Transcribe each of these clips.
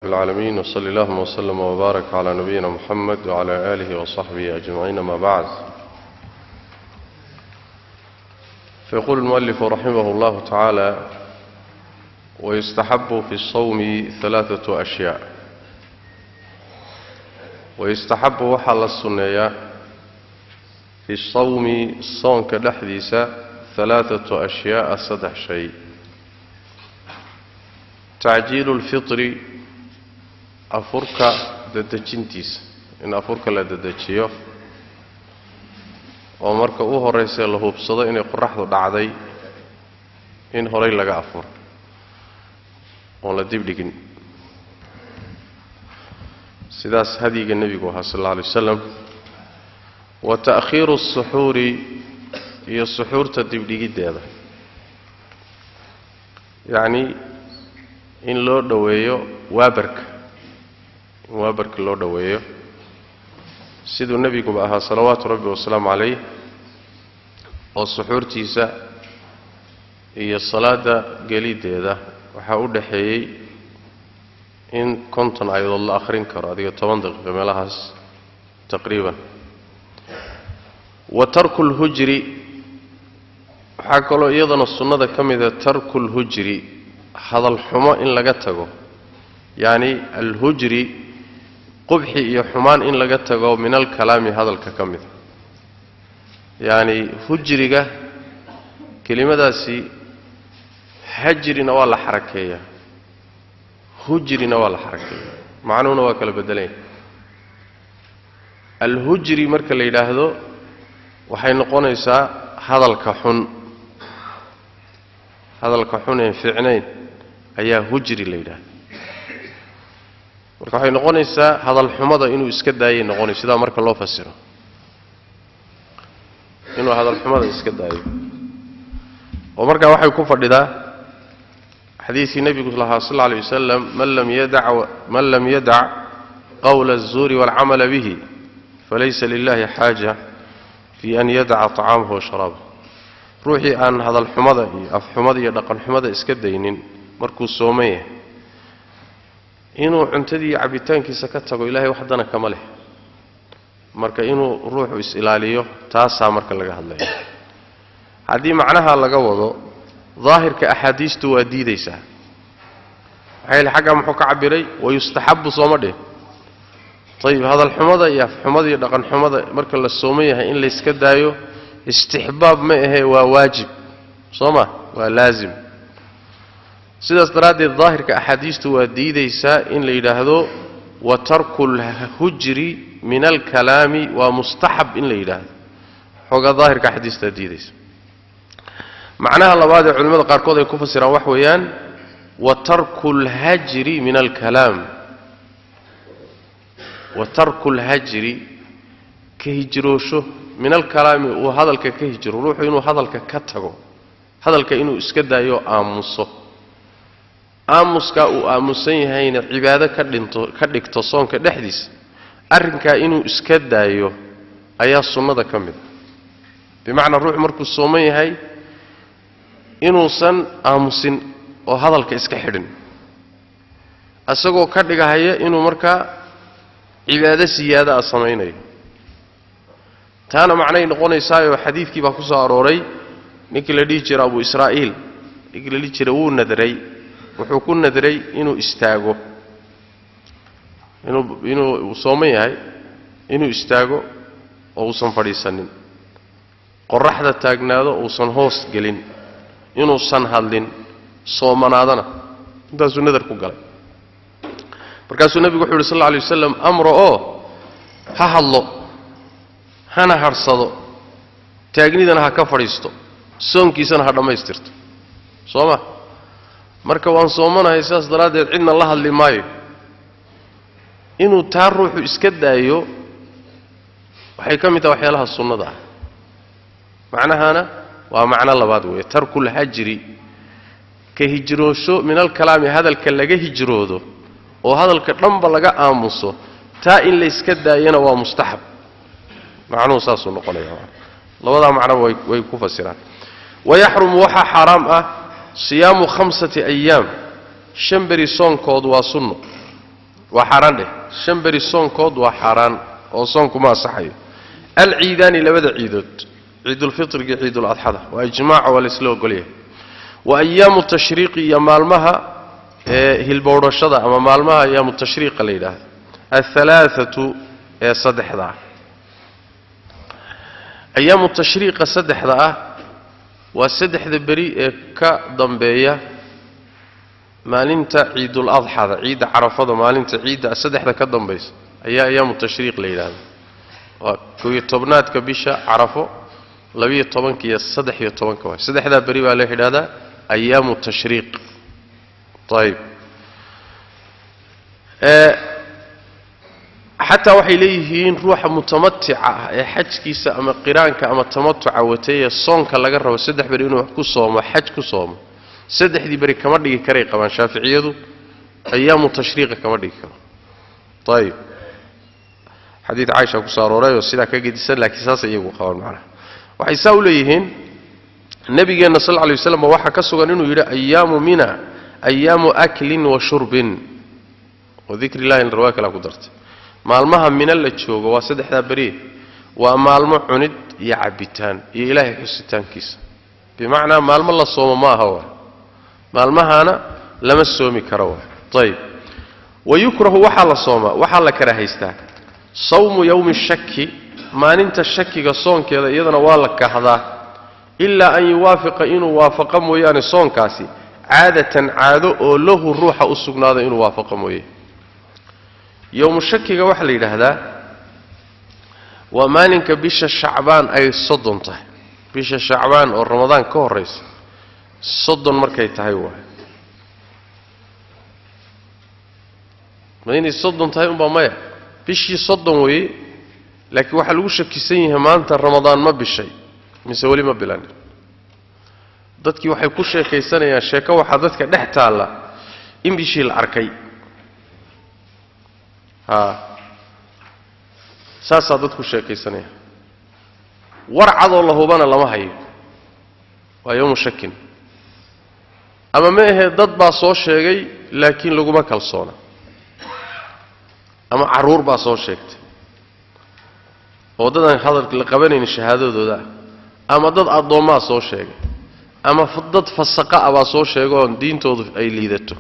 العالمين وصلى الله وسلم وبارك على نبينا محمد وعلى آله وصحبه أجمعين ما بعد. فيقول المؤلف رحمه الله تعالى: ويستحب في الصوم 3 أشياء. ويستحب وحل السنية في الصوم صون كدحديثة 3 أشياء 3 شيء: تعجيل الفطر أفرك ددجنتيس إن أفرك لا ددجيو ومرك أوه الرئيس الله بصدق إن يقرحه دعدي إن هري لقى أفر ولا دبلجن سداس هدي النبي صلى الله عليه وسلم. وتأخير السحور هي السحور تدبلجي هذا يعني إن لو دويو وابرك لو دويو سيدو النبي كبأها صلوات ربي والسلام عليه والسحور تيسا هي الصلاة قليدة هذا وحاول حيي إن كنتن أيضا الله آخرين كرا هذه 8 دقيقة ملهاس تقريبا. وترك الهجر حكوا أيضا السنة كم إذا ترك الهجر هذا الحماء إن لقته يعني الهجر قبحي يا حمان إن لقته من الكلام هذا الككمل يعني هجرك كلمة داسي هجرنا ولا حركية هجرنا ولا حركية معنونه وكل بدلين. الهجر مركل إلهه وحين قونيسا هذا الكحون في عنين أيها هجري ليلة marka waxay noqonaysaa hadal xumada inuu iska daayay noqonay sida marka loo fasiro inuu hadal xumada iska daayo oo marka waxay ku fadhidaa xadiisi nabiga sallallahu alayhi wasallam man lam yada' qawl az-zur wal 'amal bihi falaysa lillahi haja fi an yada'a ta'amahu wa sharabahu. ruuxi aan hadal xumada iyo af xumada iyo dhaqan xumada iska daynin markuu soomay inuu cuntadii cabitaankiisa ka tago ilaahay wax dana kama leh marka inuu ruuxu is ilaaliyo taasa marka laga hadlayo. hadii macnaha laga wado zaahirka ahadiistu waa diidaysa waxay xaqa muxuu ka cabiray wayustahabbu soomade طيب هذا الحمده iyo xumada iyo dhaqan xumada marka la soomayahay in la iska daayo istihbaab ma ahe waa waajib sooma waa laazim. sidaas daraaddeed daahirka ahadiistu waa diidaysaa in la yiraahdo wa tarkul hujri min al-kalami wa mustahab in la yiraahdo xoga daahirka ahadiista diidaysa. macnaha labaad ee culimada qaar kood ay ku fasiraan wax weeyaan wa tarkul hajri min al-kalam wa tarkul hajri ka hijroosho min al-kalami wa hadalka ka hijro ruuxu inuu hadalka ka tago hadalka inuu iska daayo aamuso aamuska uu aamusan yahayna cibaado ka dhigto soonka dhexdiisa arrinka inuu iska daayo ayaa sunnada ka mid bimaana ruux markuu sooman yahay inuusan aamusin oo hadalka iska xidhin asagoo ka dhigahaya inuu markaa cibaado siyaada ah samaynayo taana macnay noqonaysaa oo xadiidkii baa ku soo arooray ninkii la dhihi jiray Abu Israa'iil ninkii la dhihi jiray wuu nadray wuxuu ku nadray inuu istaago inuu sooman yahay inuu istaago oo uusan fadhiisanin qorraxda taagnaado uusan hoos gelin inuusan hadlin soomanaadana intaasuu nadar ku galay. markaasuu nabigu wuxuu yiri sallallahu alayhi wasallam amro oo ha hadlo hana harsado taagnidana ha ka fadhiisto soonkiisana ha dhameystirto sooma marka waan soomanahay saas daraadeed cidna la hadli maayo inuu taa ruuxu iska daayo waxay ka mid tahay waxyaalaha sunnada ah macnahana waa macna labaad weeye tarkul hajri ka hijroosho min al-kalaami hadalka laga hijroodo oo hadalka dhanba laga aamuso taa in la iska daayana waa mustahab macnuhu saas uu noqonayaa labada macna way ku fasiraan. ويحرم وحا حرام صيام 5 أيام شنبري صون كود وسنة وحران له شنبري صون كود وحران أو صونكم ما صحيح العيدان لبدأ عيدود عيد الفطر عيد الأضحى وإجماع والإسلام قليه وأيام التشريق يمالمها هي البورشة أما مالمها أيام التشريق الليلة الثلاثة صدح ذا أيام التشريق صدح ذا وصدح ذا بريء كضمبية مالنت عيد الأضحى عيد عرفة مالنت عيد صدح ذا كضمبيس أيام التشريق الليلة وكوي طبنات كبيشة عرفوا لبي طبن كي صدح يطبن كواي صدح ذا بريء عليه هذا أيام التشريق طيب حتى وحي ليهين روح متمتعة حج كيسا أما قرانك أما التمتع وتي الصونك اللي قرر وسدح بري إنه كصوم وحج كصوم سدح دي بري كمردي كري كمان شافعيدو أيام التشريق كمردي كمان طيب حديث عائشة كساروري وسيلا كجد سنة كيساس يجوا قوان معنا وحي ساوليهين النبي صلى الله عليه وسلم وحا كسوغان إنه يرى أيام منى أيام أكل وشرب وذكر الله إن رواك لا قدرت مالمها من اللي تشوغ واسدح ذا بريه ومالمه عند يعبتان إلهي حسيتان كيس بمعنى مالم الله صوم ما هو مالمها أنا لم السومي كروه طيب ويكره وحال الصوم وحال كراهيستا صوم يوم الشك ما ننت الشك قصون كذا إذن والك هذا إلا أن يوافق إنه وافق مويان صون كاسي عادة عادة له الروح أسقنا هذا إنه وافق مويه يوم الشك وحلي هذا وما ننك بيش الشعبان أي صدن ته بيش الشعبان أو رمضان كوريس صدن مركي تهيوه ما يني صدن تهيوه بمايا بيش صدن وي لكن وحلو شك سنيه ما أنت رمضان ما بشيء مسوي ما بلاني dadkii waxay ku sheekaysanayaan sheeko waxa dadka dhex taala in bishii la arkay saasa dadku sheekaysanaya warcado la hubana lama hayo waa yawm shakin ama ma ahe dad baa soo sheegay laakiin laguma kalsoona ama caruur baa soo sheegtay oo dadan hadal la qabanayna shahaadadooda ama dad addoomaa soo sheegay ama dad fasaqa aba soo sheegoon diintoodu ay liidato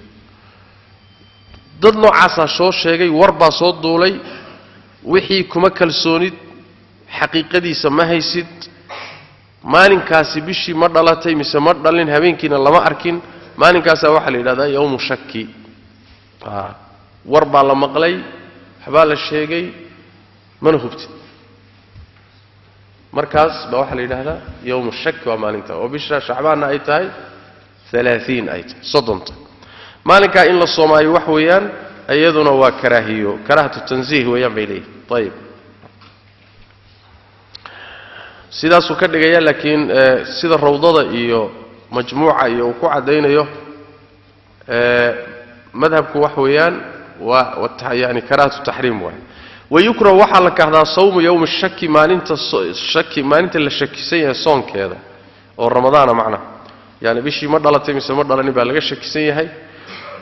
dad noocaas soo sheegay warba soo duulay wixii kuma kalsoonid xaqiiqadiisa ma haysid maalinkaasi bishii ma dhalatay mise ma dhalin habeenkiina lama arkin maalinkaas waxa la yiraahdaa yawm shakki warba la maqlay waxba la sheegay mana hubtid markaas ba waxa la yiraahdaa yawm shakk waa maalinta oo bisha shacbaan ay tahay 30 ay tahay soddonta maalinka in la soomayo wax weeyaan ayaduna waa karaahiyo karaahatu tanziih weeyaan bay leeyahay طيب sidaas uu ka dhigaya laakiin sida rawdada iyo majmuuca iyo ku cadeynayo madhabku wax weeyaan waa yani karaahatu tahriim waa ويكره وحال كهذا صوم يوم الشك ما انت اللي شكيسيه صون كذا او رمضان معنا يعني بشي ما دلتي mise ma dhalani baa laga shakisan yahay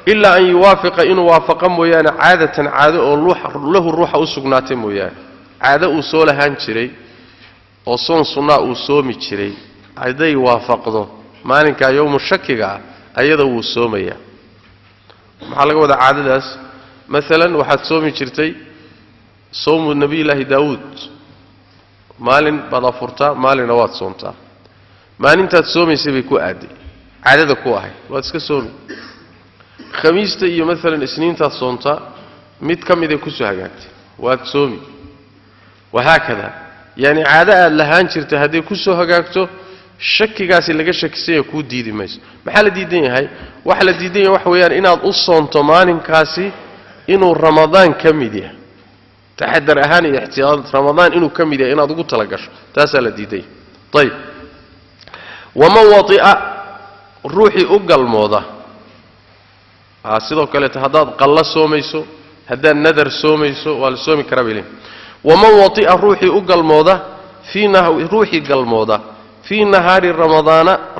illa an yuwafiqa in wafaqa mooyaan caadatan caado oo lahu ruuxa u sugnaatay mooyaan caado uu soo lahaan jiray oo soon sunna uu soomi jiray ayday waafaqdo maalinka yawm shakiga ayada uu soomaya waxa laga wada caadadaas midalan waxaad soomi jirtay صوم النبي الله داود مالن بدا فرتا مالن واد صونتا مالن انت تصومي سبي كو ادي عدد كو اهي واد اسك سون خميسته iyo مثلا اثنين تا صونتا mid kamid ku soo hagaagtay waad soomi وهكذا يعني عاده lahaan jirtay hadii ku soo hagaagto shakigaasi laga shakisay ku diidi mayso maxaa la diidan yahay waxa la diidan yahay wax weeyaan inaad u soonto maalinkaasi inuu ramadaan kamid yahay تحضر أهاني احتياط رمضان إنه كم إذا إنا ضغط تلقش تسأل ديدي طيب ومن وطئ روحي أقل موضة سيدو كالت هداد قل سوميسو هدان نذر سوميسو والسومي كرابيلين ومن وطئ روحي أقل موضة روحي قل موضة في نهار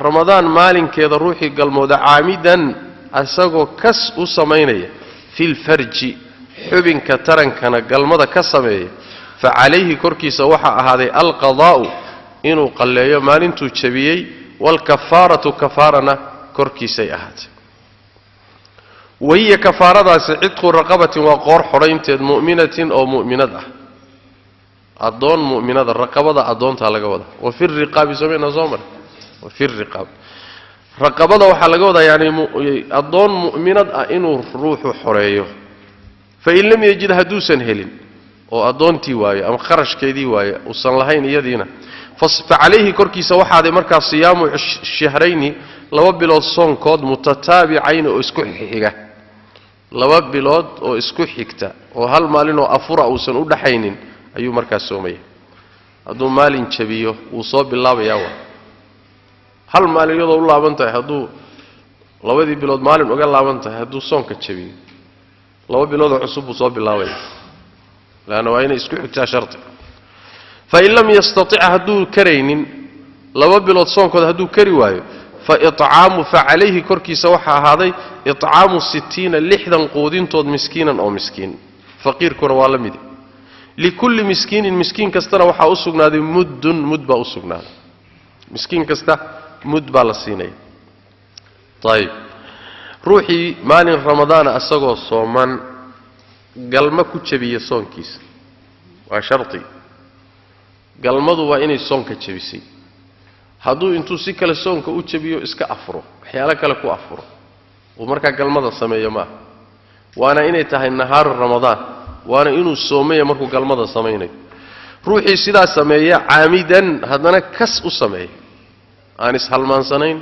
رمضان مالين كذا روحي قل موضة عامدا أساقو كس أسميني في الفرج xubinka tarankana galmada ka sameeya fa calayhi korkiisa waxaa ahaaday alqadaa'u inuu qalleeyo maalintuu jabiyey waalkafaaratu kafaarana korkiisay ahaatay wahiya kafaaradaasi cidqu raqabatin waa qoor xodhaynteed mu'minatin oo mu'minad ah addoon mu'minada raqabada addoontaa laga wadaa wa fi riqaabi samayna soo mare wa fi riqaab raqabada waxaa laga wadaa yani addoon mu'minad ah inuu ruuxu xoreeyo fain lam yajid hadduusan helin oo addoontii waayo ama kharashkeedii waayo uusan lahayn iyadiina fa calayhi korkiisa waxaaday markaa siyaamu shahrayni 2 bilood soonkood mutataabicayn oo isku xiga 2 bilood oo isku xigta oo hal maalin oo afura uusan u dhaxaynin ayuu markaa soomaya hadduu maalin jabiyo wuu soo bilaabayaa waa hal maalin iyadoo u laaban tahay hadduu 2 bilood maalin uga laaban tahay hadduu soonka jabiyo 2 bilood oo cusub buu soo bilaabaya laana waa inay isku xigtaa sharti fa in lam yastati' hadduu karaynin 2 bilood soonkood hadduu kari waayo fa it'aamu fa calayhi korkiisa waxa ahaaday it'aamu 60 quudintood miskiinan oo miskiin faqiirkuna waa la mid likulli miskiinin miskiin kastana waxaa u sugnaaday muddun mud baa u sugnaaday miskiin kasta mud baa la siinaya ayib ruuxii maalin ramadaana asagoo sooman galma ku jabiya soonkiisa waa sharti galmadu waa inay soonka jabisay hadduu intuu si kale soonka u jabiyo iska afuro waxyaalo kale ku afuro uu markaa galmada sameeyo maaha waana inay tahay nahaaru ramadaan waana inuu soomaya markuu galmada samaynayo ruuxii sidaa sameeya caamidan haddana kas u sameeya aan ishalmaansanayn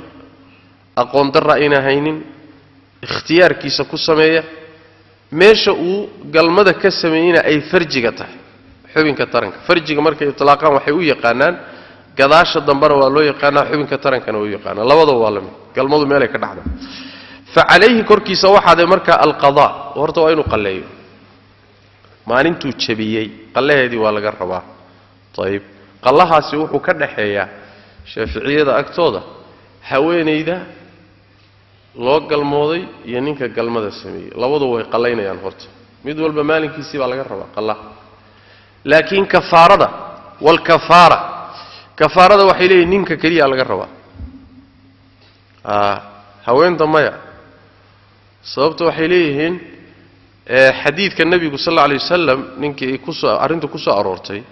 aqoon darra ayna haynin ikhtiyaarkiisa ku sameeya meesha uu galmada ka sameeyeyna ay farjiga tahay xubinka taranka farjiga markay itlaaqaan waxay u yaqaanaan gadaasha dambana waa loo yaqaanaa xubinka tarankana waa u yaqaanaa labadaba waa la mid galmadu meelay ka dhacda fa calayhi korkiisa waxaaday markaa alqadaa horta waa inuu qalleeyo maalintuu jabiyey qallaheedii waa laga rabaa ayib qallahaasi wuxuu ka dhaxeeyaa shaaficiyada agtooda haweenayda loo galmooday iyo ninka galmada sameeyey labaduba way qallaynayaan horta mid walba maalinkiisii baa laga rabaa qallaha laakiin kafaarada walkafaara kafaarada waxay leeyihin ninka keliya laga rabaa haweenta maya sababta waxay leeyihiin xadiidka nebigu sal alla alay wasalam ninkii arrinta ku soo aroortay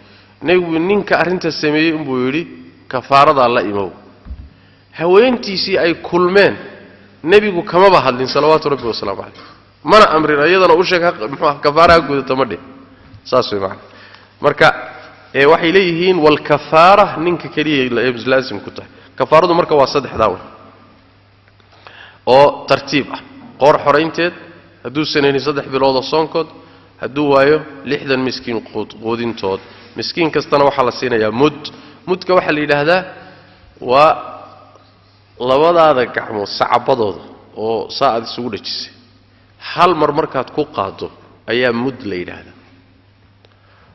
nebigu ninka arrinta sameeyey unbuu yidhi kafaaradaa la imow haweentiisii ay kulmeen nebigu kamaba hadlin salawaatu rabbi wasalaamu calayh mana amrin iyadana u sheeg muxuu kafaaraha gudata ma dhih saas way macna marka waxay leeyihiin walkafaara ninka keliya laasim ku tahay kafaaradu marka waa 3 daawo oo tartiib ah qoor xoraynteed hadduu sanayni 3 bilood oo soonkood hadduu waayo 60 miskiin quudintood miskiin kastana waxaa la siinayaa mudka waxaa la yidhaahdaa waa labadaada gacmood sacabadooda oo saa aad isugu dhajisay hal mar markaad ku qaado ayaa mud la yidhaahdaa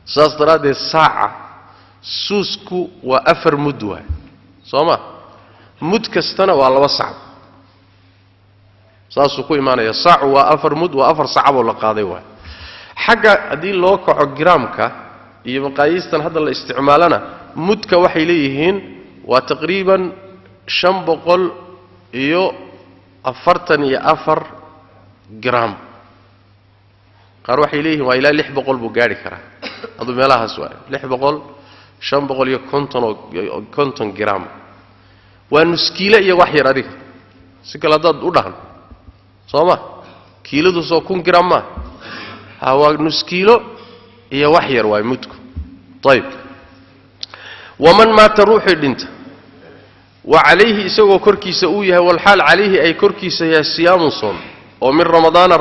saas daraaddeed saaca suusku waa 4 mud waay soo ma mud kastana waa 2 sacab saasuu ku imaanaya saacu waa 4 mud waa 4 sacaboo la qaaday waay xagga haddii loo kaco giraamka iyo maqaayiistan hadda la isticmaalana mudka waxay leeyihiin waa taqriiban 544 gram qaar waxay leeyihiin waa ilaa 600 buu gaari karaa aduu meelahaas waa 550 gram waa nus kiilo iyo wax yar adiga si kale dad u dhahan sooma kiiladu soo 1 gram ma waa nus kiilo iyo wax yar waa mudku طيب ومن مات روحي دنت وعليه isagoo korkiisa uu yahay wal hal عليه ay korkiisa yahay siyaam soon oo min ramadaan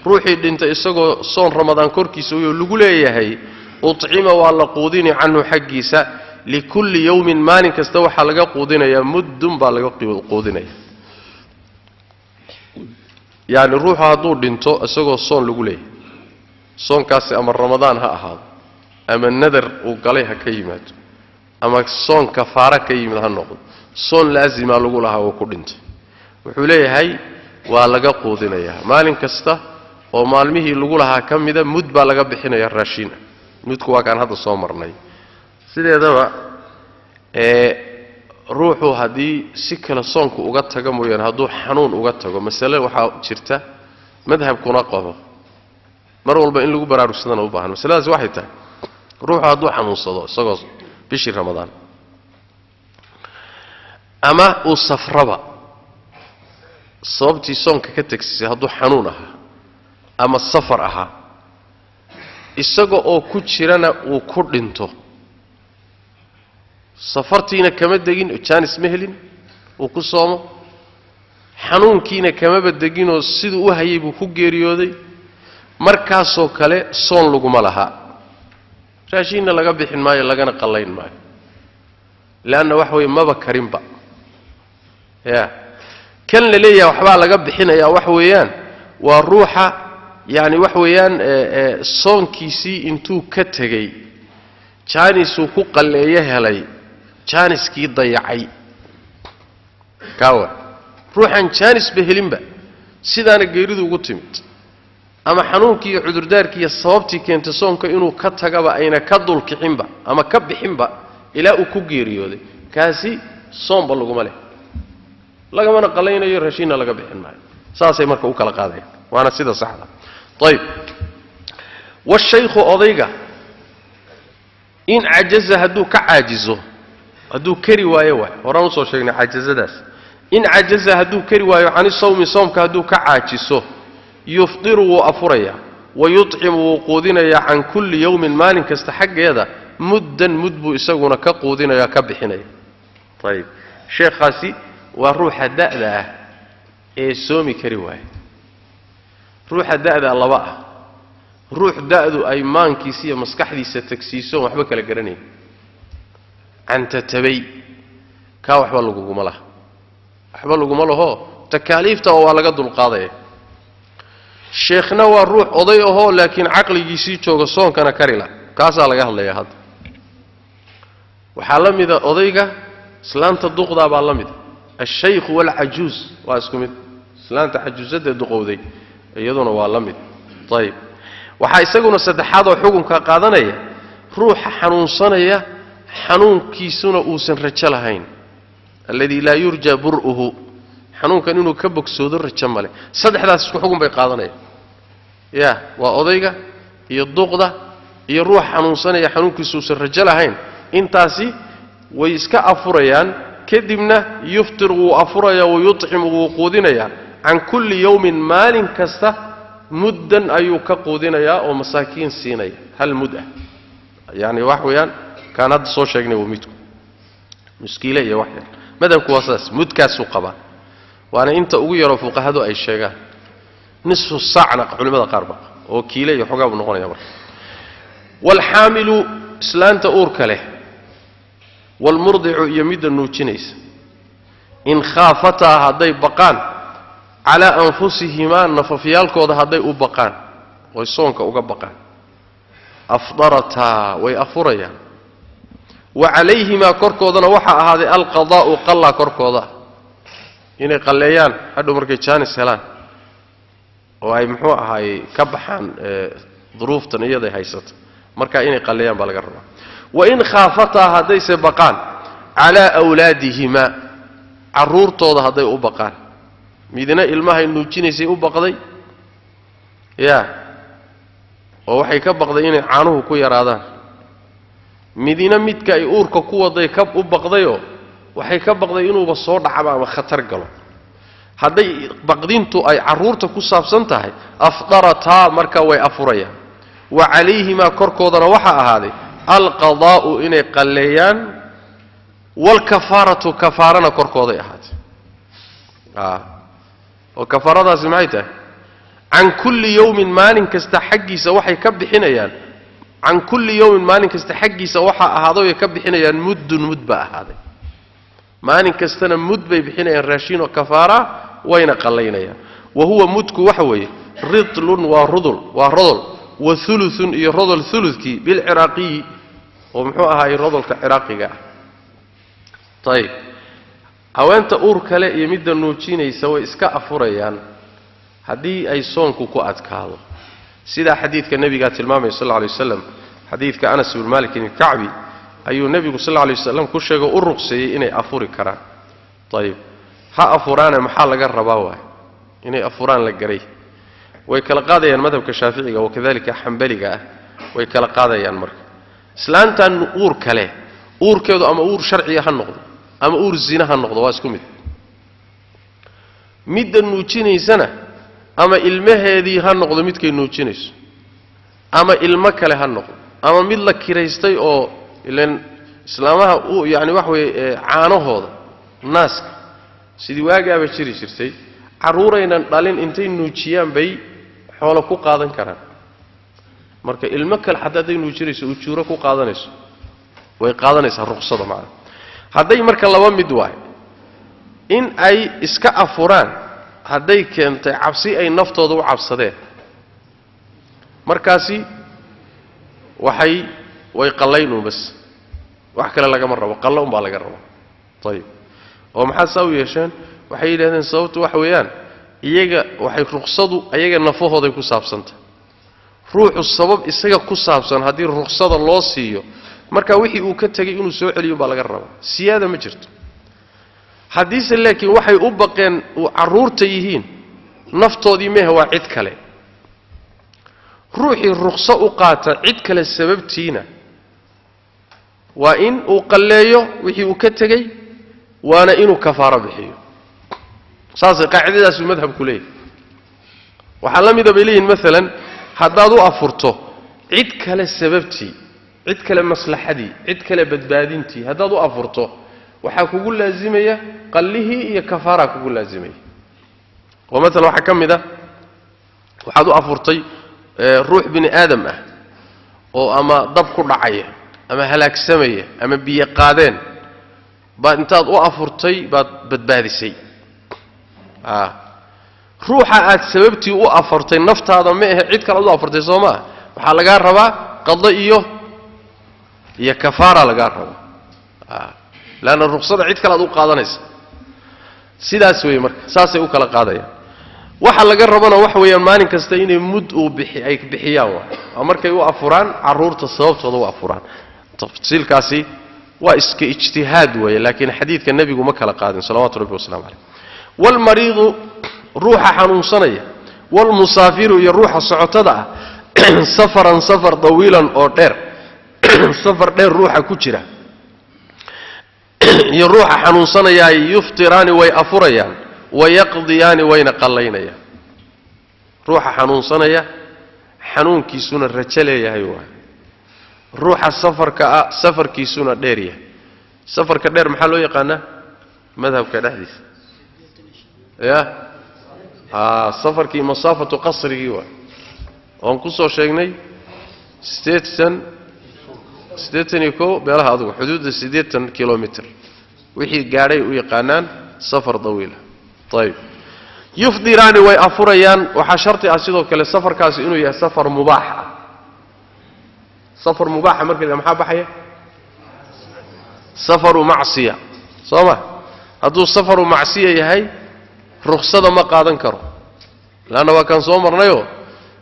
ruuxii dhinta isagoo soon ramadaan korkiisa uu lagu leeyahay ut'ima waa la quudini canhu xaqiisa likulli yawmin maalin kasta waxa laga quudinayaa muddun baa laga quudinayaa yaani ruuxa hadduu dhinto isagoo soon lagu leeyahay soonkaasi ama ramadaan ha ahaado ama nadar uu galay ha ka yimaado ama soon kafaara ka yimid ha noqdo soon laazima lagu lahaa oo ku dhintay wuxuu leeyahay waa laga quudinayaa maalin kasta oo maalmihii lagu lahaa ka mida mud baa laga bixinaya raashin mudku waa kan hadda soo marnay sideedaba ruuxu hadii si kala soonku uga tago mooyaan haduu xanuun uga tago mas'ala waxa jirta madhabkuna qabo mar walba in lagu baraarugsadana u baahan mas'aladaas waxay tahay ruuxu haduu xanuunsado isagoo bishii ramadaan ama uu safraba sababtii soonka ka tagsisay haduu xanuun aha ama safar aha isaga oo ku jirana uu ku dhinto safartiina kama degin jaanis mehelin uu ku soomo xanuunkiina kama badegin oo sidoo u hayay buu ku geeriyooday markaas oo kale soon laguma laha raashinna laga bixin maayo lagana qalayn maayo laana wax way maba karinba ya kan la leeyahay waxba laga bixinaya wax weeyaan waa ruuxa yaani wax weeyaan soonkiisii intuu ka tagay jaanisuu ku qaleeyo helay jaaniskii dayacay kaawa ruuxan jaanis behelinba sidaana geeridu ugu timid ama xanuunkii iyo cudurdaarkii iyo sababtii keentay soonka inuu ka tagaba ayna ka dulkicinba ama ka bixinba ilaa uu ku geeriyooday kaasi soomba laguma leh lagamana qalaynayo raashinna laga bixin maayo saasay marka u kala qaadayaan waana sida saxda طيب والشيخ odayga in ajaza haduu ka caajizo haduu kari waayo wax horaan soo sheegnay ajazadaas in ajaza haduu kari waayo aan sawmi soomka haduu ka caajiso yufdiru wa afuraya ويطعم وقودنا عن كل يوم مالك كاستحق هذا مدا مدبو إساقنا كقودنا كبحنا طيب شيخ خاسي وروح الدأدة سومي كريواه روح الدأدة الله بقى روح دأدو أيمان كيسية مسكحدي ستكسيسون وحبك لقرنين أنت تبي كاو حبالو قمله حبالو قمله هو تكاليفته وعلى قد القاضي شيخنا والروح أضيئه لكن عقلي يسي جوغ صون كان كريلا كاسا لغا هدليا هاد waxaa la mid odayga islaanta duqda baa la mid الشيخ والعجوز waasku mid islaanta ajuzada duqowday iyaduna waa la mid طيب waxa isaguna saddexaad oo xukunka qaadanaya ruuxa xanuunsanaya xanuunkiisuna uusan rajo lahayn alladhi la yurja bur'uhu xanuunkan inuu ka bogsoodo rajo male saddexdaas isku xukun bay qaadanayaan ya waa odayga iyo duqda iyo ruux xanuunsanaya xanuunkiisu uusan rajo lahayn intaasi way iska afurayaan kadibna yuftiru afuraya wa yut'imu quudinaya an kulli yawmin maalin kasta muddan ayuu ka quudinaya oo masaakiin siinaya hal mudda yani wax weeyaan kaanad soo sheegnay midku muskiile iyo wax yar madabku wasaas mudkaas uu qaba waana inta ugu yaro fuqahadu ay sheegaan nisfu saacna culimada qaar ba oo kiile iyo xogaa u noqonaya marka wal hamilu islaanta uurka leh wal murdi'u yamid nuujinaysa in khafata haday baqaan ala anfusihima nafafiyalkooda haday u baqaan way soonka uga baqaan afdarata way afurayaan wa alayhima korkoodana waxa ahaaday alqadaa'u qalla korkooda inay qalleeyaan hadhow markay jaanis helaan oo ay muxuu ahaay ka baxaan duruuftan iyada haysato marka inay qalleeyaan baa laga rabaa wa in khafata hadayse baqaan ala awladihima arurtooda haday u baqaan midina ilmaha nuujinaysay u baqday ya oo waxay ka baqday inay caanuhu ku yaraadaan midina midka ay uurka ku waday ka u baqdayo waxay ka baqday inuu soo dhacaba ama khatar galo haday baqdintu ay arurta ku saabsan tahay afdarata marka way afurayaan wa alayhima korkoodana waxa ahaaday alqadaa'u inay qalleeyaan wal kafaratu kafarana korkooday ahaatay oo kafaradaasi maxay tahay an kulli yawmin maalin kasta xaqiisa waxay ka bixinayaan an kulli yawmin maalin kasta xaqiisa waxa ahaaday ay ka bixinayaan muddun mudba ahaaday maalin kastana mud bay bixinayaan raashin oo kafara wayna qalleynayaan wa huwa mudku waxa weeye ridlun wa rudul wa thuluthun iyo rudul thuluthki bil iraqi oo muxuu ahaay rudulka iraqiga طيب aweenta uur kale iyo midda nuujinaysa way iska afurayaan hadii ay soonku ku adkaado sida xadiidka nabiga tilmaamay sallallahu alayhi wasallam xadiidka Anas ibn Malik al-Ka'bi ayuu nabigu sallallahu alayhi wasallam ku sheegay u ruqsayay inay afuri karaan tayib ha afuraan maxaa laga rabaa waa inay afuraan la garay way kala qaadayaan madhabka Shaafiiciga oo kadalika Hanbaliga way kala qaadayaan marka islaantan uur kale uurkeedu ama uur sharci ah noqdo ama uur zina ha noqdo waa isku mid nuujinaysana ama ilmaheedii ha noqdo midkay nuujinayso ama ilmo kale ha noqdo ama mid la kireystay oo ilaan islaamaha uu yaani wax way caanahooda naaska sidii waagaaba jiri jirtay caruuraynan dhalin intay nuujiyaan bay xoolo ku qaadan karaan marka ilmo kale haday nuujinayso uu juuro ku qaadanayso way qaadanaysaa ruqsada macna haday marka laba mid waay in ay iska afuraan haday keentay cabsi ay naftooda u cabsadeen markaasi way qalaynu bas wax kale laga marrabo qalloon baa laga rabo tayib oo maxaa soo yeesheen waxay yiraahdeen sababtu wax weeyaan iyaga waxay ruqsadu iyaga nafahooda ku saabsanta ruuxu sabab isaga ku saabsan hadii ruqsada loo siiyo marka wixii uu ka tagay inuu soo celiyo baa laga rabaa siyaada ma jirto hadiise laakiin waxay u baqeen caruurta yihiin naftoodii meeha waa cid kale ruuxii ruqsa u qaata cid kale sababtiina waa in uu qalleeyo wixii uu ka tagay waana inuu kafaara bixiyo saasay qaacidadaas madhabku leeyahay waxa la mid ah bilayn midalan hadaad u afurto cid kale sababtii cid kale maslaxadii cid kale badbaadintii hadaad u afurto waxa kugu laazimaya qallihi iyo kafaara kugu laazimaya oo midalan waxa kamida waxaad u afurtay ruux bini aadam ah oo ama dab ku dhacaya ama halaagsamaya ama biyo qaadeen baad intaad u afurtay baad badbaadisay ruuxa aad sababtii u afurtay naftaada ma aha cid kale u afurtay Soomaa waxa laga rabaa qada iyo kafaara laga rabaa laana ruqsada cid kale aad u qaadanaysa sidaas weey marka saasay u kala qaadayaan waxa laga rabana wax weeyaan maalin kasta inay mud u ay bixiyaan waa markay u afuraan caruurta sababtooda u afuraan tafsiilkaasi waa iska ijtihaad weey laakiin xadiidka nabigu ma kala qaadin salawaatu rabbi wasalaam alayhi wal mariidu ruuxa xanuunsanaya wal musaafiru iyo ruuxa socotada safaran safar dawiilan oo dheer safar dheer ruuxa ku jira iyo ruuxa xanuunsanaya yuftirani way afurayaan wayaqdiyani wayna qallaynayaan ruuxa xanuunsanaya xanuunkiisuna rajaleeyahay waa ruuxa safarkiisuna dheer yahay safarka dheer maxaa loo yaqaanaa madhabka dhaxdiisa ya safarkii masaafatu qasrigi waa oo ku soo sheegnay 80 beelaha adigu xuduudda 80 kilometer wixii gaaray u yaqaanaan safar dawiila طيب يفضران ويأفريان وحشرت أسيدو كلا سفر كاس إنه يا سفر مباح سفر مباح مركز محابة حياة سفر معصية صوما هذا سفر معصية يهي رخصة ما قادن كرو لأنه كان صومر نيو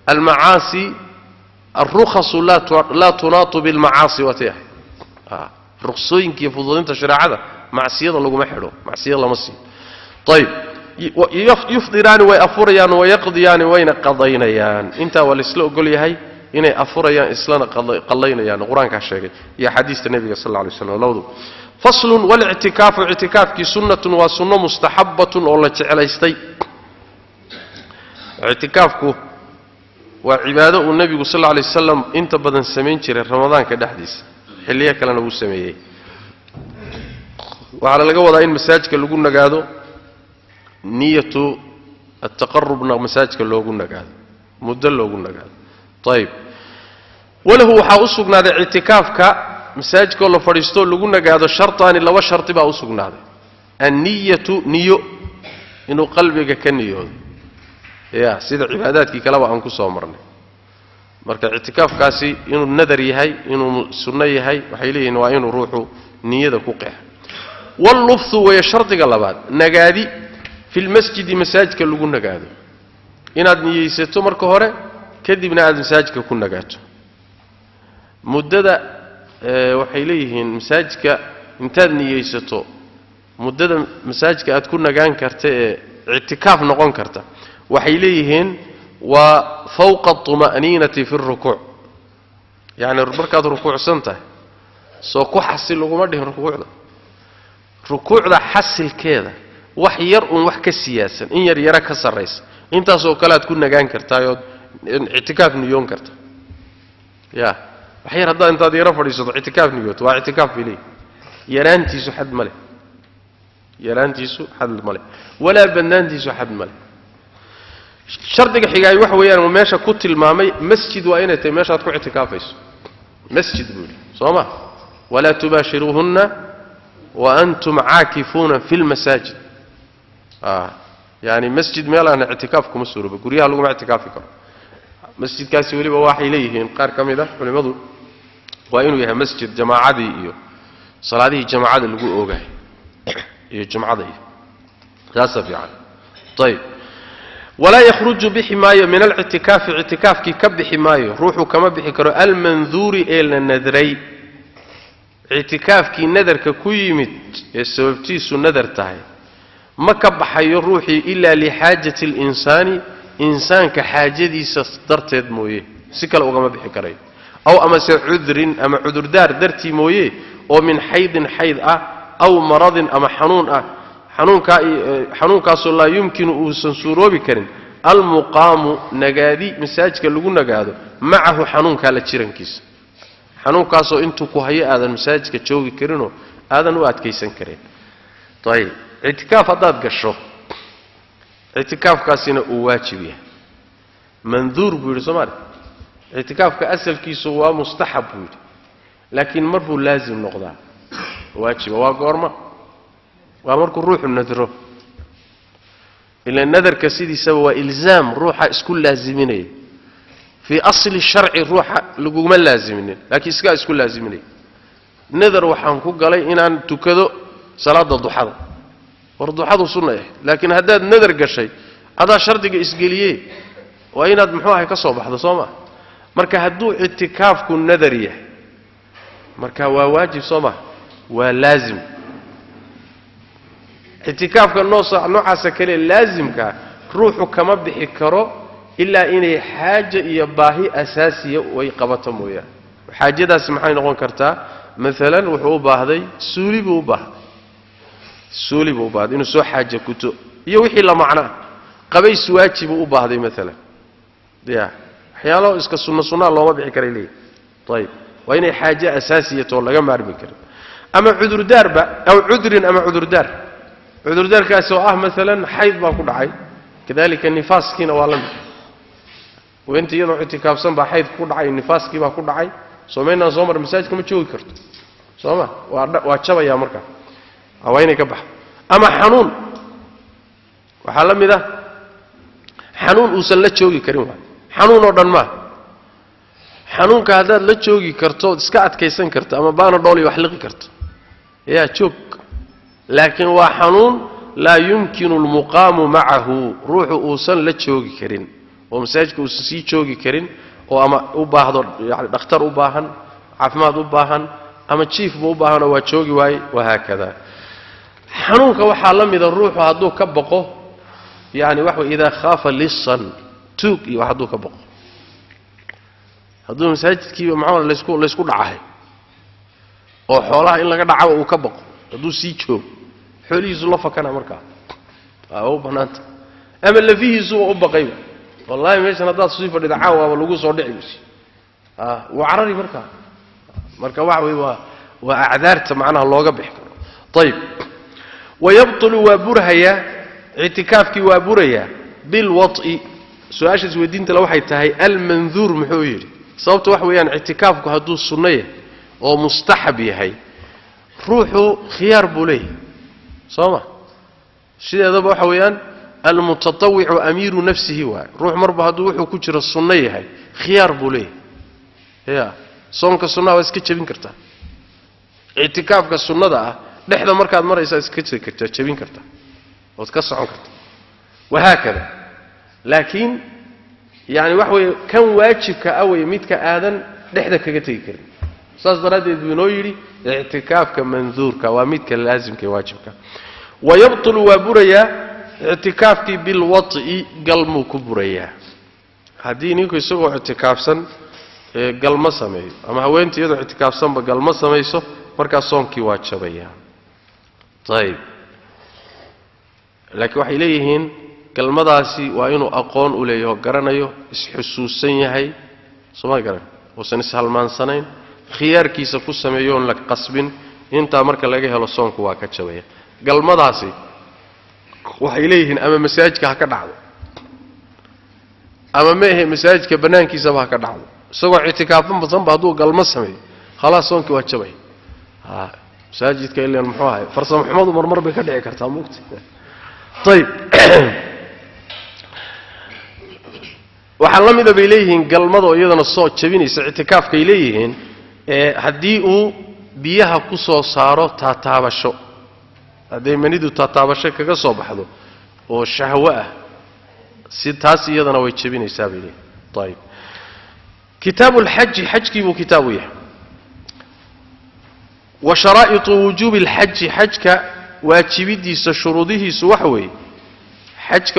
المعاصي الرخص لا تناط بالمعاصي وتيه رخصين كيف فضلين تشرع هذا معصية الله محلو معصية الله مسي طيب يفضران ويأفريان ويقضيان وين قضينيان انت والإسلام قل يهي إني أفريان إسلام قضينيان قرآن كاشيغي يا حديث النبي صلى الله عليه وسلم لوضو فصل والاعتكاف اعتكاف كي سنة وسنة مستحبة والله تعالى يستي اعتكافكو وعبادة النبي صلى الله عليه وسلم انت بدن سمين جري رمضان كدحديث حليه كلا نبو سميهي وعلى لقوة إن مساجك اللي قلنا قادو نية التقرب مساجك اللي قلنا قادو مدة اللي قلنا قادو طيب وله حاوسقنا هذا اعتكافك مساجك اللي فريستو اللي قلنا قادو شرطان إلا وشرط باوسقنا هذا النية نية إنه قلبك كنية يا سيد عباداتك كلام عن كسو مرنا marka i'tikaafkaasi inuu nadar yahay inuu sunno yahay waxay leeyihiin waa inuu ruuxu niyada ku qeex wal lufsu wa shartiga labaad nagaadi fil masjid masaajidka lagu nagaado inaad niyeysato marka hore kadibna aad masaajidka ku nagaato muddada waxay leeyihiin masaajidka intaad niyeysato muddada masaajidka aad ku nagaan karta ee i'tikaaf noqon karta waxay leeyihiin waa fawqa tuma'ninati fi rukuuc yani markaad rukuucsan tahay soo ku xasil laguma dhihin rukuucda xasilkeeda wax yar wax ka siyaasan in yar yara ka sareysa intaas oo kale aad ku nagaan kartaa i'tikaaf niyoon karta ya wax yar hadda intaad yara fadhiisato i'tikaaf niyooto waa i'tikaaf bilay yaraantiisu xad male yaraantiisu xad male wala banaantiisu xad male shardiga xigaay wax weeyaan meesha ku tilmaamay masjid waa inay tahay meesha aad ku i'tikaafayso masjid buuli sooma wala tubashiruhunna wa antum aakifuna fil masajid yani masjid meelaan i'tikaaf kuma suuroobo guriyaha lagu i'tikaafi karo masjidkaasi waliba waxay leeyihiin qaar kamida culimadu waa inuu yahay masjid jamaacadii iyo salaadihii jamaacada lagu oogay iyo jumcada iyo taasa fiican طيب ولا يخرج بحمايه من الاعتكاف اعتكاف كي كبحمايه روحه كما بخي كرو المنذور الى النذري اعتكاف كي نذر كيمت سببتيسو نذر تahay ما كبحayo روحي الا لحاجه الانسان انسان كحاجديسا درتيد مويه سكل اوغما بخي كراي او اما عذر اما عذردار درتي مويه او من حيض او مرض اما حنون حنونكاas la yumkinu uusan suuroobi karin almuqaamu nagaadi masaajidka lagu nagaado maahu xanuunka la jirankiisa xanuunkaas oo intuu ku hayo aadan masaajidka joogi karin oo aadan u adkeysan karin tayib i'tikaaf hadaad gasho i'tikaafkaasina uu waajib yahay manduur buu Soomaali i'tikaafka asalkiisu waa mustahab buu laakiin marbu laazim noqdaa waajib waa goorma وامركو روح النذر إلا النذر كسيدي سوى إلزام روحه اسكو لازميني في أصل الشرع روحه لقوما لازميني لكن اسكا اسكو لازميني نذر وحانكو قالي إن تكذو صلاة الضحى والضحى سنة لكن هذا النذر قشي هذا شرطك إسقاليه وإن أدمحوها كصوب هذا صومه مركا هدو اعتكافكو النذرية مركا واجب صومه ولازم اعتكافka noocaas kale laazimka ruuxu kama bixi karo illa inay xaaje iyo baahi asaasiya way qabato mooyaan xaajadaas maxay noqon kartaa midalan wuxuu u baahday suuli buu u baahday inuu soo xaaje kuto iyo wixii la macna qabays waajib u baahday midalan diya waxyaalo iska sunna looma bixi karay leey طيب waa inay xaaje asaasiya too laga maarmi karo ama cudur daarba aw cudrin ama cudur daar عذر ذلك سواء مثلا حيض ما كل عين كذلك النفاس كنا والله وانت يضع اعتكاف صنبا حيض كل عين النفاس كما كل عين صومينا صومر مساجد كم تشوي كرت صوما واتشبه يا مركا عوينك بح اما حنون وحلم ذا حنون وصل لا تشوي كريم حنون ودن ما حنون كهذا لا تشوي كرتو اسكا ادكيسن كرت اما بانا دولي وحلقي كرت يا تشوك لكن وحنون لا يمكن المقام معه روح اوصل لا جوغي كرين ومساجك وسي جوغي كرين او اما u baahdo yani dhakhtar u baahan caafimaad u baahan ama chief u baahan waa joogi waay wahaakada xanuunka waxa la mid ah ruuxu haduu ka baqo yani wax ida khafa lisan tuug iyo haduu ka baqo haduu masaajidkii macaan la isku dhacahay oo xoolaha in laga dhaco uu ka baqo haduu sii joog xoolihiisu la fakana markaa oo banaanta ama lafihiisu u baqay wallahi meeshan hadaad sii fadhida caawa lagu soo dhici وعرري مركا وعوي وأعذارت معناها اللوغة بحكم طيب ويبطل وابرهيا اعتكافك وابرهيا بالوطء سؤاشة ودين تلوحي تهي المنذور محويري صوت وحويان اعتكافك هدو السنية ومستحب يهي روحه خيار بوليه صوما الشيء هذا وحويان المتطوع أمير نفسه واي روح مربع هدوحه كجر السنية هاي خيار بوليه يا صومك السنة واسكتشبين كرتا اعتكافك السنة ده لحظة مركز مرة اسكتشبين كرتا وتكسعون كرتا وهكذا لكن يعني وحوي كان واجبك أوي ميتك آذن لحدك كتيكر ساس درادي بنويري اعتكافك منذورك وميتك لازمك واجبك ويبطل وبريا اعتكافك بالوطء قلمو كبريا هدي نيكو يسوق اعتكافسا قلم سمي أما هو أنت يدعو اعتكافسا بقلم سميسو مركا صونكي واجبيا طيب لكن waxay leeyihiin kalmadaasi waa inuu aqoon u leeyahay garanayo isxusuusan yahay soo garan oo san ishalmaansanayn khiyaarkiisa ku sameeyo la qasbin inta marka laga helo soonku waa ka jabaya galmadaasi waxay leeyihiin ama masaajidka ha ka dhacdo ama meehe masaajidka banaankiisa ha ka dhacdo isagoo i'tikaafan badan ba haduu galmo sameeyo khalaas soonku waa jabay masaajidka ilaa muxuu ahay farsamo xumadu marmar bay ka dhici kartaa muugti طيب waxaan la mid ah leeyihiin galmado iyadana soo jabinaysa i'tikaafka leeyihiin hadii uu biyaha ku soo saaro taataabasho haday manidu taataabasho kaga soo baxdo oo shahwa ah si taas iyadana way jabinaysaa biilay طيب كتاب الحج حجكي بو كتابه يح وشرائط وجوب الحج حجك واجبيديس شروطه وحوي حجك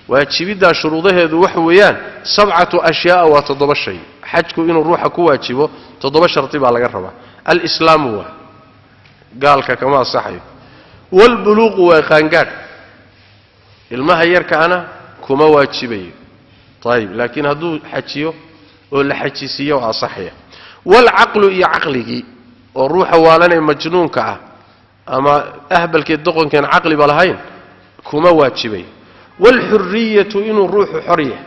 واجبيدا شروطه وحويان 7 أشياء وتضب شيء حجك إنه روح كواجبه تضب شرطي على جربه الإسلام هو قالك كما صحيح والبلوغ وخانقات المهيرك أنا كما واجبي طيب لكن هذو حجيه ولا حجيسيه وصحيح والعقل يعقله والروح والنا مجنون كعه أما أهبل كدقن كان عقلي بالهين كما واجبي والحرية إنه الروح حرية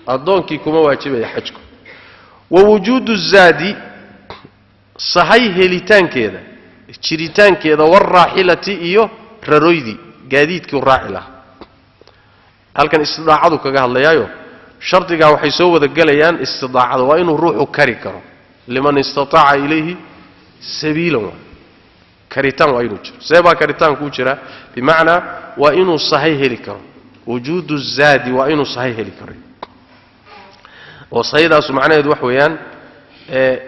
الضونكي كما واجبي حجكم ووجود الزاد صحيح لتان كذا شريتان كذا والراحلة إيو ررويدي قاديدك الراحلة هل كان استضاعدك قال الله يايو شرطك وحي سوى ذقليان استضاعد وإنه الروح كريكر لمن استطاع إليه سبيلا كريتان وإنه سيبا كريتان كوشرا بمعنى وإنه صحيح لكرم وجود الزاد وإنه صحيح لكرم وصحيح داسو معنى يدوح ويان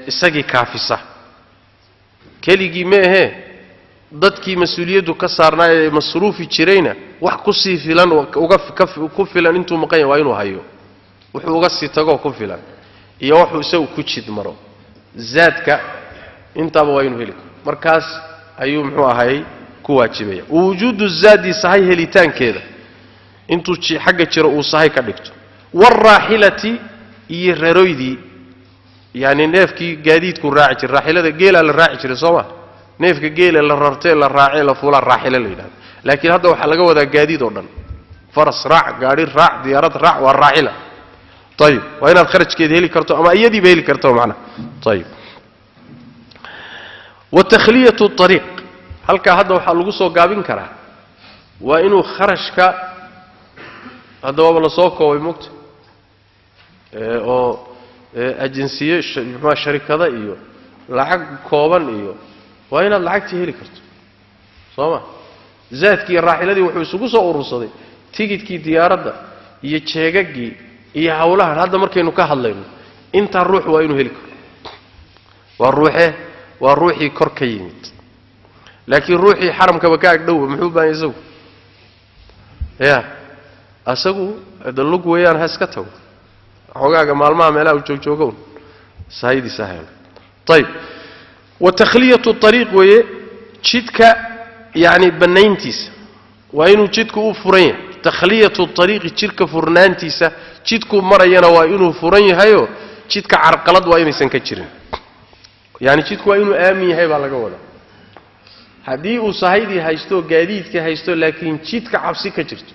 إساقي كافصة كليجي ماهي ضدكي مسؤوليته كسرنا مصروفي جرينا وحكسي فلان وقف كفلان انتو مقاين وإنه هايو وحوقسي تقو كفلان يوحو سو كوشيد مرو زادك انت وإنه هلك مركز ayuu muxuu ahay ku waajibaya wujuudu zaadi sahay helitaan keeda intuu xagga jiro uu sahay ka dhigto warraahilati iyo reeroydii yani neefkii gaadiidku raaci jiray raahilada geela la raaci jiray Soomaa neefka geela la rartay la raacay la fuula raahila la yiraahdo laakiin hadda waxa laga wadaa gaadiid oo dhan faras raac gaari raac diyaarad raac waa raahila طيب وين الخرجkeed heli karto ama iyadii ba heli karto macna طيب وتخلية الطريق هل كهذا وحلو سو قابين كره وإنه خرجك هذا هو ولا سوق ويموت أو أجنسية ما شركة ذا إيوه لعق كوبان إيوه وين اللعق تهيلي كرت صوما زاد كي الراحلة دي وحوسوق سو ورصدي تيجي كي ديارة ده يتشجعي يحاولها هذا مركينه كهالله أنت الروح وإنه هيلك والروحه والروحي كركيمت لكن روحي حرم كبكاك دو محبوبا يزو يا اسقو دلوق ويان هسكتو xoogaaga maalmaha meelaha u joogjoogeen saayidi sahal طيب وتخليه الطريق ويه jidka yani banayntiisa waa inuu jidku u furan yahay تخليه الطريق jidka furnaantiisa jidku marayana waa inuu furan yahayo jidka carqalad waa inaysan ka jirin يعني jidku waa inuu aamin yahay baa laga wada hadii uu sahaydii haysto gaadiidka haysto laakiin jidka cabsi ka jirto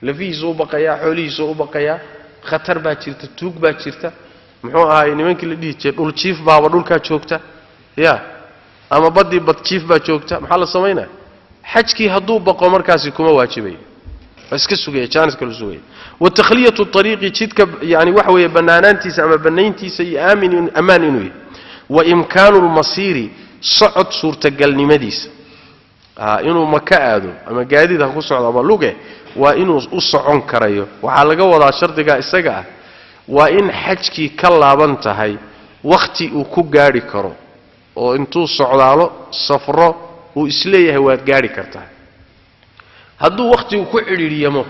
lafiisu u baqaya xoolihiisu u baqaya khatar baa jirta tuug baa jirta muxuu ahay nimankii la dhihi jiray dhul chief baaba dhulka joogta ya ama badii bad chief baa joogta maxaa la sameeynaa xajkii haduu baqo markaasi kuma waajibay iska sugay chance kala sugay وتخليه الطريق jidka yani wax weeye banaanaantiisa ama banayntiisa iyo amaan inuu وإمكان المصير صعد صورة الجلنمديس إنه مكادو أما جاديد هكو صعد أما لوجه waa inuu u socon karayo waxaa laga wadaa shardiga isaga ah waa in xajkii ka laaban tahay waqti uu ku gaari karo oo intuu socdaalo safro uu isleeyahay waad gaari kartaa hadduu waqtigu ku cidhiidhiyamo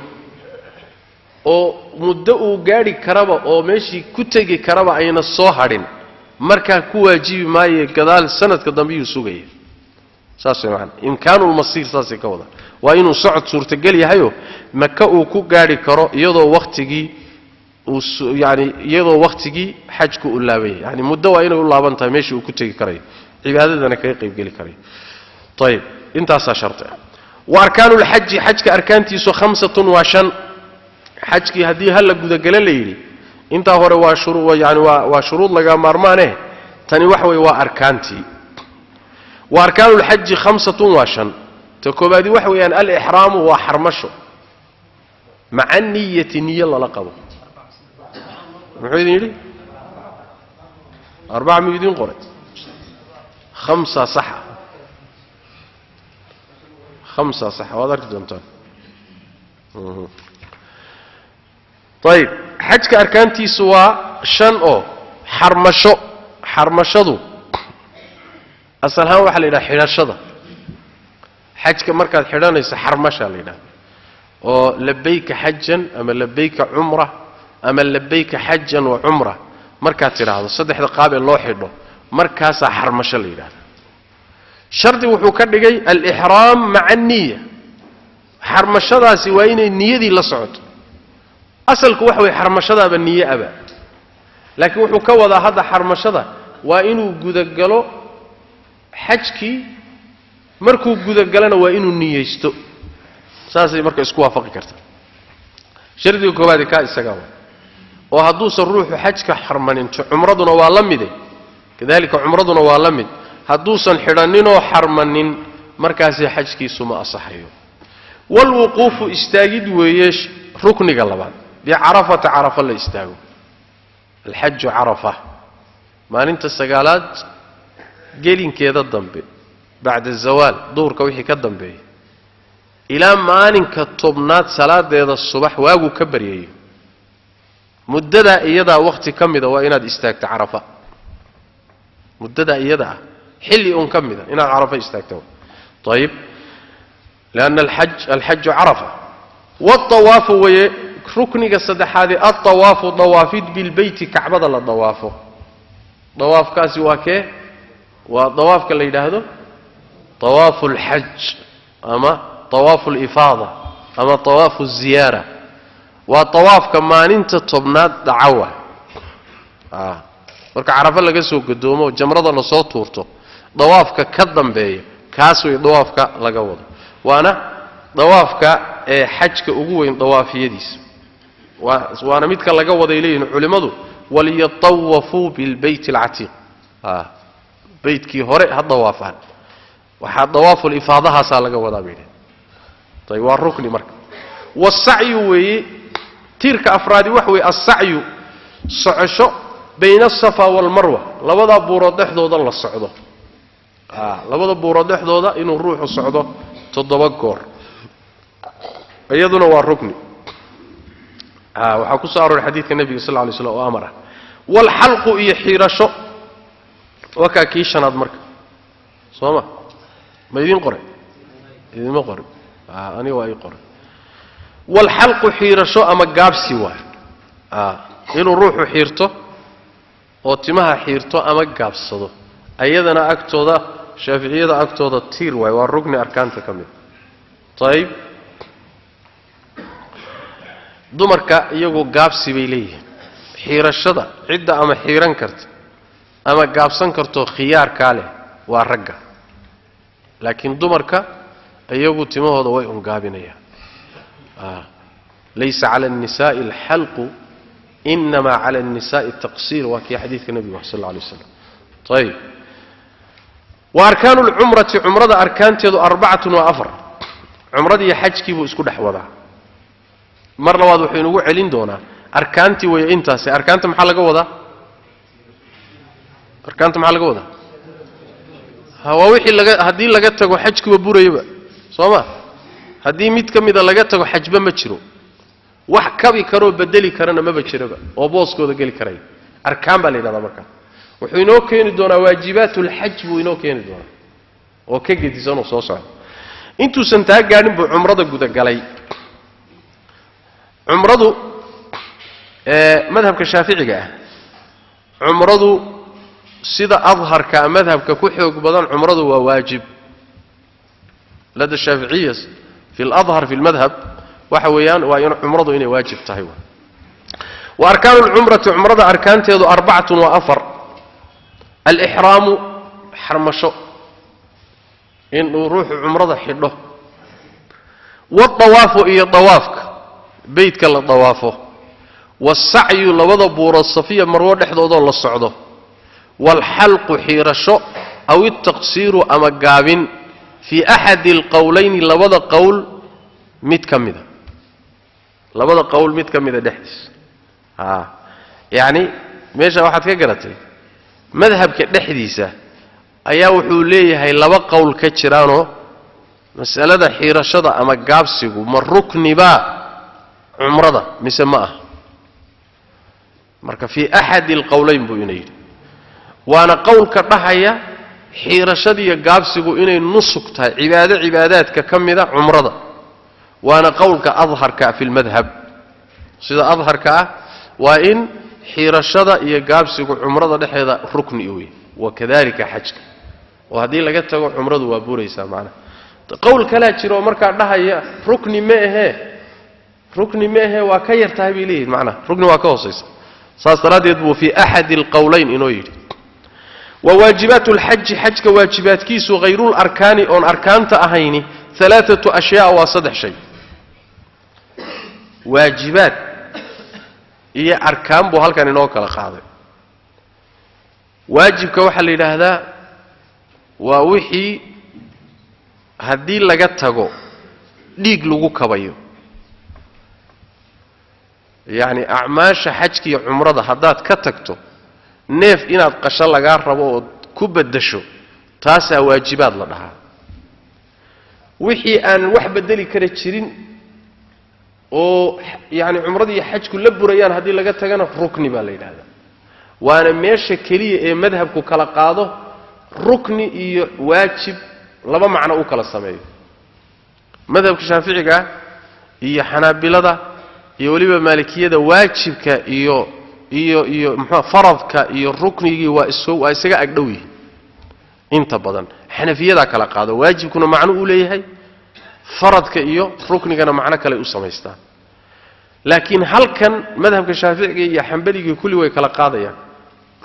oo muddo uu gaari karaba oo meeshii ku tegi karaba ayna soo hadhin markaa ku waajibi maayo gadaal sanadka dambe uu sugaya saas weeyaan imkaanul masiir saasi ka wada waa inuu socod suurtagal yahayo maka uu ku gaari karo iyadoo waqtigii iyadoo waqtigii xajku u laabay yani muddo waa inay u laaban tahay meeshii uu ku tegi karayo cibaadadana kaga qayb geli karayo طيب intaasaa sharti ah wa arkaanul xajji xajka arkaantiisu 5 wa 5 xajkii haddii hal la gudagala la yidhi intaa hore waa shuruud laga maarmaane tani wax way waa arkaantii wa arkaanul xajji 5 wa 5 ta koobaadi wax weeyaan al-ihraamu waa xarmasho maca niyyati niyya la qabo muxuu idin yidhi 4 miyidin qoray 5 saxa 5 saxa waad arki doontaan طيب حجك أركانتي سوا شن أو حرمشدو أصلها وحل إلى حرشدة حجك مركز حرانيس حرمشة لنا أو لبيك حجا أما لبيك عمرة أما لبيك حجا وعمرة مركز ترى صدح قابل الله حده مركز حرمشة لنا شرط وحكر لجي الإحرام مع النية حرمشدة سوين النية دي لصعد asalku wax way xarmashada niye aba laakiin wuxuu ka wadaa hada xarmashada waa inuu gudagalo xajki markuu gudagalana waa inuu niyeysto saasay marka isku waafaqi kartaa shardiga koobaad ka isaga oo hadduu ruuxu xajka xarmanin umraduna waa la mid kadalika umraduna waa la mid hadduu san xidhanin oo xarmanin markaas xajkiisu ma asaxayo wal wuqufu istaagid weeyesh rukniga labaad بعرفة عرفة الله يستاهو الحج عرفة ما انت السقالات قيلين كذا الضنبي بعد الزوال دور كويحي كالضنبي إلى ما انك الطبنات صلاة ديضا الصبح واقو كبر يهي مددا إيضا وقت كم إذا وإناد استاكت عرفة مددا إيضا حلي كم إذا إناد عرفة استاكتو طيب لأن الحج عرفة والطواف ويه ركنك الصدحادي الطواف ضوافد بالبيت كعبة الطواف طواف كاسي واكي وطواف كاللي يدهدو طواف الحج أما طواف الإفاضة أما طواف الزيارة وطواف كمان انت طبنات دعوة marka carafa laga soo gudoomo jamrada la soo tuurto dawaafka ka dambeeya kaas way dawaafka laga wado waana dawaafka ee xajka ugu weyn dawaafiyadiisa وانا ميدك laga waday leeyeen culimadu waliyatawafu bil bayt al atiq baytkii hore hadda waafaan waxa dawaaf al ifaadaha sa laga wadaa beeyeen tay waa rukni marka was'yu way tirka afraadi wax way as-sa'yu socosho bayna as-safa wal marwa labada buurood dhaxdooda la socdo labada buurood dhaxdooda inuu ruuxu socdo 7 goor iyaduna waa rukni waxaa ku soo aroor xadiidka nabiga sallallahu alayhi wasallam oo amara wal halqu iyo xirasho waka kiishanaad marka sooma ma idin qoray idin ma qoray ani waa ay qoray wal halqu xirasho ama gaabsi waa inuu ruuxu xirto oo timaha xirto ama gaabsado ayadana agtooda shaafiiciyada agtooda tiir waa rukni arkaanta kamid طيب dumarka iyagu gaabsi bay leeyihiin xirashada cidda ama xiran karta ama gaabsan karto khiyaar kale waa ragga laakiin dumarka iyagu timahooda way gaabinayaan laysa ala an-nisaa al-halq inma ala an-nisaa at-taqsir wa fi hadith an-nabi sallallahu alayhi wasallam طيب واركان العمره عمره اركانteedu 4 و4 عمرتي حجكي buu isku dhaxwadaa mar labaad wuxuu inagu celin doonaa arkaantii way intaas arkaanta maxaa laga wadaa hawa wixii laga hadii laga tago xajku burayba sooma haddii mid ka mida laga tago xajba ma jiro wax kabi karoo bedeli karana maba jiraba oo booskooda geli karaya arkaan baa la yidhahdaa markaa wuxuu inoo keeni doonaa waajibaatlxaj buu inoo keeni doonaa oo ka gedisanoo soo socda intuusan taa gaadhin buu cumrada gudagalay cumradu madhabka shaaficiga ah cumradu sida adharka madhabka ku xoog badan cumradu waa waajib lada shaaficiyya fi al-adhar fi al-madhhab waxa weeyaan waa in cumradu inay waajib tahay wa arkaanu al-umrati cumrada arkaanteedu 4 al-ihraamu xarmasho in ruuxu cumrada xidho wa tawaafu iyo tawaafka beedka la tawaafo والسعي لبدا بورا الصفية مروا دحدودو لا سocdo والحلق حيرشو أو التقصير أما قابن في أحد القولين لبدا قول متكمدة لبدا قول متكمدة دحدث يعني ماشي واحد كقرتي مذهب كدحديسة أيا وحوليه هي لبا قول كجرانو مسألة حيرشو أما قابسيقو من ركن با عمرضة مسماه marka fi ahad alqawlayn buu inay waana qowlka dhahaya xiirashadiya gaabsigu inay nusuk tahay cibaadaadka kamida umrada waana qowlka adharka fi almadhhab sida adharka waa in xiirashada iyo gaabsigu umrada dhaxeeda rukni weey wakadalika hajka oo hadii laga tago umradu waa buuraysaa macna qowl kala jiro marka dhahaya rukni ma ahe waa ka yartahay biilii macna rukni waa ka hoosaysa صلاة يدبو في أحد القولين إنه يري وواجبات الحج حج كواجبات كيسو غير الأركان أون أركان تأهيني 3 أشياء وصدح شيء واجبات هي أركان بو هل كان ينوك لخاضي واجب كوحل إلى هذا ووحي هدي لغتاقو ليق لغو كبايو يعني أعماش حجك عمرضة هدات كتكتو نيف إناد قشال لغار ربو كوبدشو تاسع واجبات لدها وحي أن وحبة دلي كريتشرين او يعني عمرضي حجك لبريان هدي لغتاقنا ركني بالي هذا وانا ميشا كلية مذهبكو كلا قاضو ركني واجب لما معنى اوكلا السمايو مذهبك شافعي هي حنابلة iyo waliba maalikiyada waajibka iyo muxuu faradka iyo ruknigi waa isaga agdhow yihiin inta badan xanafiyada kala qaado waajibkuna macno uu leeyahay faradka iyo ruknigana macno kale u sameystaan laakiin halkan madhabka shaafiiciga iyo xanbaliga kulli way kala qaadayaan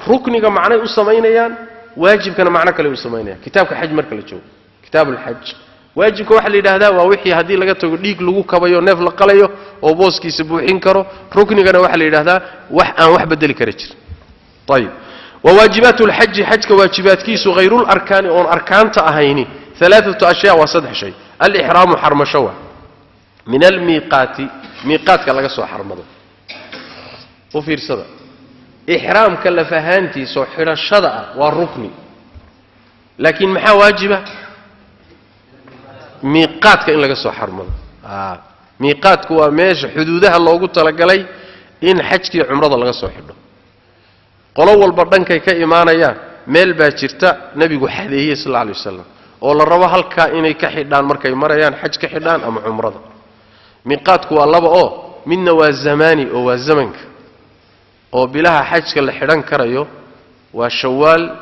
rukniga macno u sameynayaan waajibkana macno kale u sameynayaan kitaabka xaj marka la joogo kitaabul xaj واجبك waxa la yiraahdaa waa wixii hadii laga tago dhiig lagu kabayo neef la qalayo oo booskiisa buuxin karo ruknigana waxa la yiraahdaa wax aan wax bedeli kara jir طيب وواجبات الحج حجك واجباتكيسو غير الاركان اون اركانته اهيني 3 اشياء وصدح شيء الاحرام حرمشوا من الميقات ميقاتك laga soo xarmado oo fiirsada ihraamka la fahanti soo xirashada waa rukni laakiin maxaa waajiba ميقاتك إن لقى سو حرمض ميقاتك هو ماشي حدودها اللوغو تلقلي إن حجك عمرض لقى سو حرمض قلو البردنك كإيمانا يا ميل باجرتا نبي حديه صلى الله عليه وسلم ولا الروا هلكا إني كحدان مركي مريان حج كحدان أم عمرض ميقاتك هو الله بقى منا والزماني أو الزمنك أو بلاها حجك اللي حدان كريو وشوال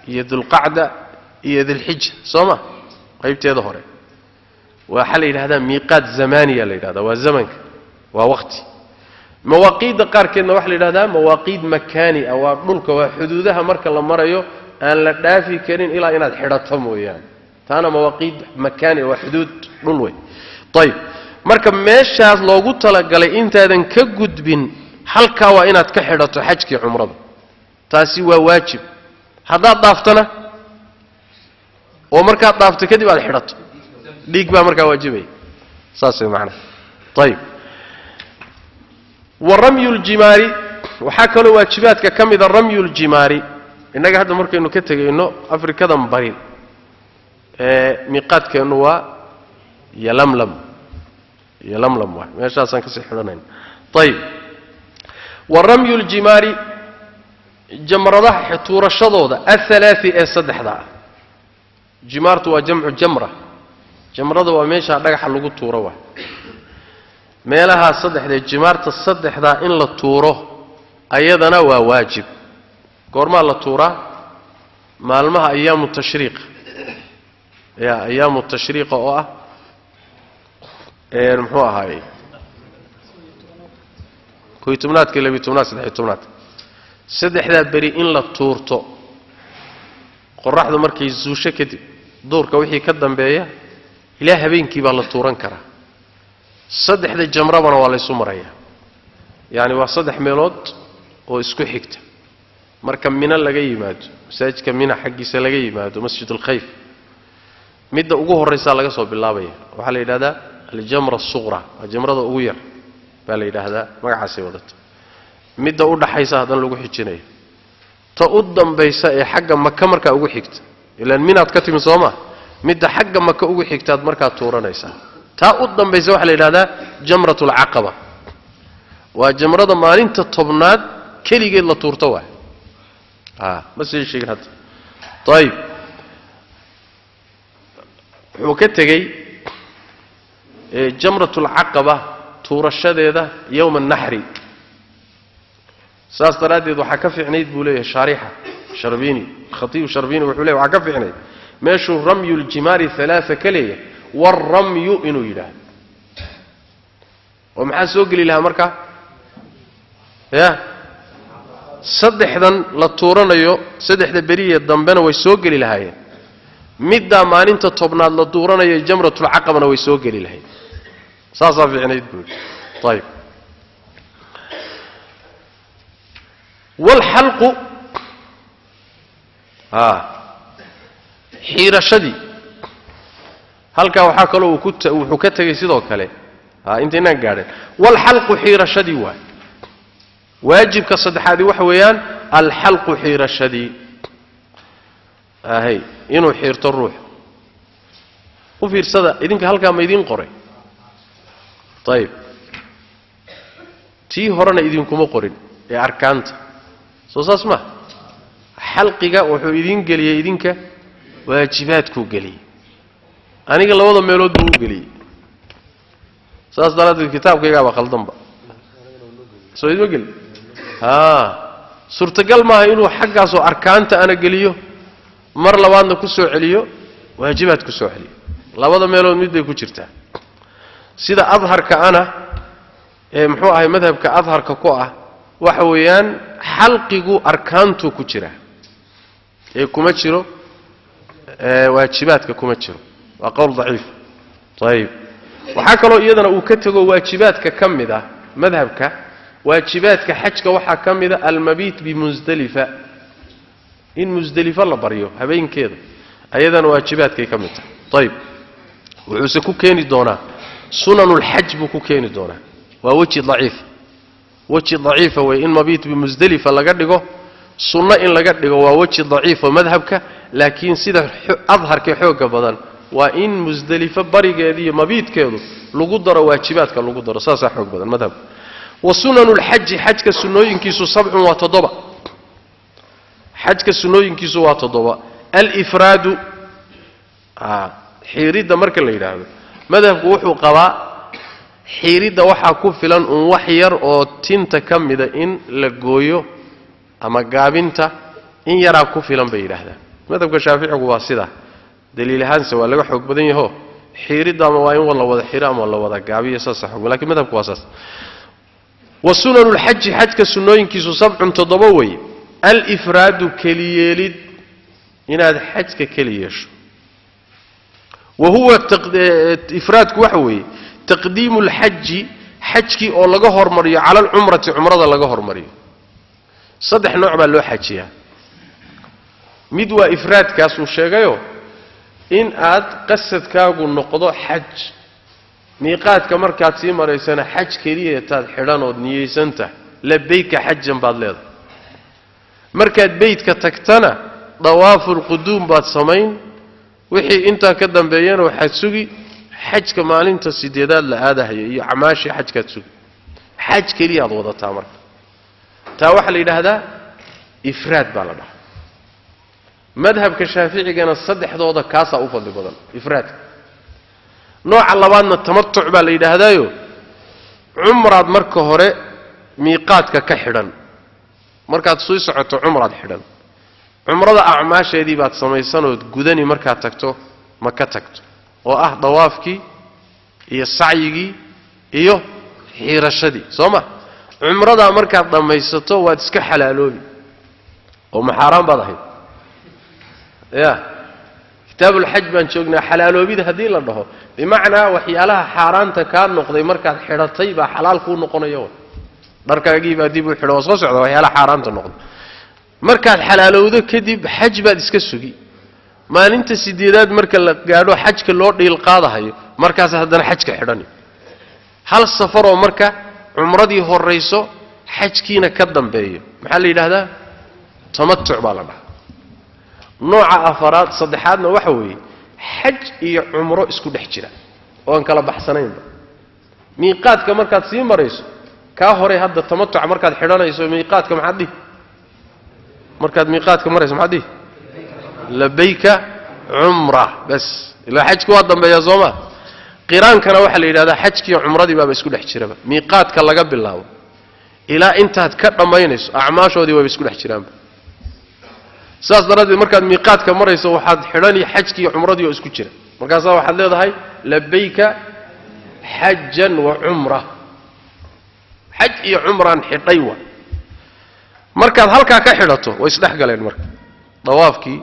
يد القعدة يد الحج صوما قيبتي هذا هوري وحل إلى هذا ميقات زمانية هذا وزمنك ووقتي مواقيد قار كنا وحل إلى هذا مواقيد مكاني أو ملك وحدودها مركا لمريو أن لا دافي كرين إلى إن حرتهم ويان ثانا مواقيد مكاني وحدود ملوي طيب مركا ماشي لو قلت لك قال أنت إذا كجد بن حلقة وإن تكحرت حجك عمره تاسي واجب هذا ضافتنا ومركا ضافت كذب على حرت ليك بقى مركا واجبي صاصي معنا طيب والرمي الجماري وحكى واجباتك كم إذا الرمي الجماري إنك هذا مركا إنه كتجي إنه أفريقيا مبارين ميقاتك إنه يلملم يلملم واحد ماشي أصلا كسي حلنين طيب والرمي الجماري جمرة حتور الشضوضة الثلاثي الصدح ذا جمارة وجمع جمرة جمرة وميشا رجح اللقو توروا ميلها الصدح ذا جمارة الصدح ذا إن للتوره أيضا واجب قرما للتورة مالمها أيام التشريق يا أيام التشريق محوها هاي كويتمنات كلا بيتمنات سدحيتمنات سدحدا بري إن لا تورتو قرحدا markay zuusho kadib doorka wixii ka dambeeya ilaa habeenkii baa la tuuran karaa saddexda jamrabana waa la isu maraya yaani waa saddex meelood oo isku xigta marka mina laga yimaado masaajidka mina xaqiisa laga yimaado masjidul khayf midda ugu horeysa laga soo bilaabaya waxa la yiraahdaa al-jamra as-sughra jamrada ugu yar baa la yiraahdaa magacaasay wadato midda u dhaxaysa hadan lagu xijinayo ta u dambaysa ee xagga Makka marka ugu xigta ilaan minaad ka timi Soomaa midda xagga Makka ugu xigtaad marka tuuranaysa ta u dambaysa waxa la yiraahdaa jamratul aqaba waa jamrada maalinta tobnaad kaligeed la tuurto waa ma sii sheegin hadda طيب wuxuu ka tagay jamratul aqaba tuurashadeeda yawm an-nahri saas daraadeed waxa ka fiicnayd buu leeyahay shariixa sharbini khatiib sharbini wuxuu leeyahay waxa ka fiicnayd meeshu ramyul jimari thalatha kaliya war ramyu inuu yiraahdo oo maxaa soo gali lahaa marka ya saddexdan la tuuranayo saddexda bariye dambena way soo gali lahaayeen midda maalinta tobnaad la tuuranayo jamratul aqabana way soo gali lahayd saasa fiicnayd buu طيب والحلق حيرشدي halka waxa kale uu wuxuu ka tagay sidoo kale inta gaadhay والحلق حيرشدي waajibka saddexaad waxa weeyaan الحلق حيرشدي ahay inuu xiirto ruux u fiirsada idinka halka ma idin qoray طيب tii horena idinkuma qorin ee arkaanta soo saasma xalqiga wuxuu idin galiyay idinka waajibaadku galiyay aniga labada meelood buu galiyay saas daladeed kitaabkayga ba qaldanba soo idin gal suurtagal ma inuu xaggaas oo arkaanta ana galiyo mar labaadna ku soo celiyo waajibaad ku soo celiyo labada meelood mid bay ku jirtaa sida adharka ana muxuu ahay madhabka adharka ku ah waxa weeyaan xalqigu arkaantu ku jira kuma jiro waajibaadka kuma jiro waa qowl dhaif طيب waxa kale iyadana uu ka tago waajibaadka kamida madhabka waajibaadka xajka waxa kamida al-mabit bi muzdalifa in muzdalifa la bariyo habeenkeeda ayadana waajibaadkay kamida طيب wuxuu ku keeni doonaa sunanul hajj buu ku keeni doonaa waa wajhi dhaif وجه ضعيفة وإن مبيت بمزدلفة لقدقه سنة إن لقدقه ووجه ضعيفة مذهبك لكن سيده أظهر كحوك بدن وإن مزدلفة بريق هذه مبيت كيدو لقدر واجباتك لقدر ساسا حوك بدن مذهب وسنن الحج حج كالسنو ينكسو 7 وتضبع حج كالسنو ينكسو وتضبع الإفراد حيريد مركا اللي يدعو مذهب وحو قضاء xiirida waxa ku filan wax yar oo tinta kamida in la gooyo ama gaabinta in yara ku filan bay yiraahdaan madhabka shaafiicigu waa sida daliil ahaan waa laga xoog badan yahay xiirida ama waa in wala wada xira ama la wada gaabiyo saas xog laakiin madhabku waa saas wasunanul hajj hajka sunnooyinkiisu 7 way al-ifradu kaliyelid inaad hajka kaliyeesho wa huwa ifradku waxa weeye تقديم الحج حجكي او لغا هورمريو على العمره عمره لغا هورمريو صدح نوع با لو حجيا ميد وا افراد كاسو شيغايو ان اد قصدكاغو نقدو حج ميقاتك markaad sii mareysana حج kaliya taad xidhan oo niyeysanta labbayka hajjan baad leedahay markaad beedka tagtana dawaaful qudum baad sameyn wixii inta ka dambeeyana waxaad sugi xajka maalinta sideedaad la aadahayo iyo acmaashii xajkaad sugi xaj keliya aad wadataa marka taa waxa la yidhaahdaa ifraad baa la dhahaa madhabka shaaficigana saddexdooda kaasaa u fadli badan ifraadka nooca labaadna tamatuc baa la yidhaahdaayo cumraad marka hore miiqaadka ka xidhan markaad soo socoto cumraad xidhan cumrada acmaasheedii baad samaysanood gudani markaad tagto ma ka tagto oo ah dawaafkii iyo sacyigii iyo xiirashadii soo ma cumradaa markaad dhammaysato waad iska xalaaloobi oo maxaaraan baad ahayd ya kitaabulxaj baan joognaa xalaaloobida haddii la dhaho bimacnaa waxyaalaha xaaraanta kaa noqday markaad xidhatay baa xalaal kuu noqonaya dharkaagii baa dib u xidho oo soo socda waxyaalaha xaaraanta noqday markaad xalaalowdo kadib xaj baad iska sugi maalinta sideedaad marka la gaadho xajka loo dhiil qaadahayo markaas haddana xajka xidhani hal safaroo marka cumradii horayso xajkiina ka dambeeyo maxaa la yidhaahdaa tamatuc baa la dhahaa nooca afaraad saddexaadna waxa weeye xaj iyo cumro isku dhex jira oo aan kala baxsanaynba miiqaadka markaad sii marayso kaa hore hadda tamatuca markaad xidhanayso miiqaadka maxaad dhihi markaad miiqaadka marayso maxaad dhihi labayka cumra bas ilaa xajki waa dambeeya sooma qiraankana waxaa la yidhahdaa xajkiiyo cumradii baaba isku dhex jiraba miiqaadka laga bilaabo ilaa intaad ka dhammaynayso acmaashoodii waaba isku dhex jiraanba saas daraaddeed markaad miiqaadka marayso waxaad xidhani xajkiiyo cumradii oo isku jira markaasaa waxaad leedahay labayka xajan wa cumra xaj iyo cumraan xidhay wa markaad halkaa ka xidhato way isdhex galeen marka dawaafkii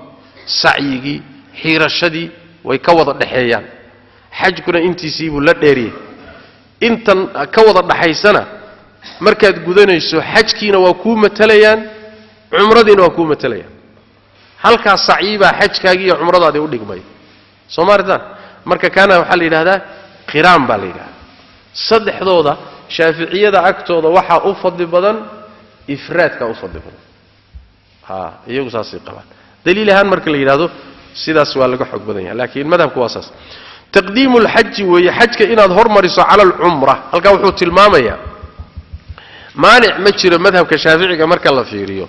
sacyigii xiirashadii way ka wada dhaxeeyaan xajkuna intiisii buu la dheeriyey intan ka wada dhaxaysana markaad gudanayso xajkiina waa kuu matalayaan cumradiina waa kuu matalayaan halkaas sacyi baa xajkaagii iyo cumradaadii u dhigmay soomaalitan marka kaana waxaa la yidhahdaa qiraan baa la yidhahdaa saddexdooda shaaficiyada agtooda waxaa u fadli badan ifraadka u fadli badan iyagu saasay qabaan daliil ahaan marka la yidhaahdo sidaas waa laga xoog badan yahay laakiin madhabku waa saas taqdiimu lxaji weeye xajka inaad hormariso cala alcumra halkaa wuxuu tilmaamayaa maanic ma jiro madhabka shaaficiga marka la fiiriyo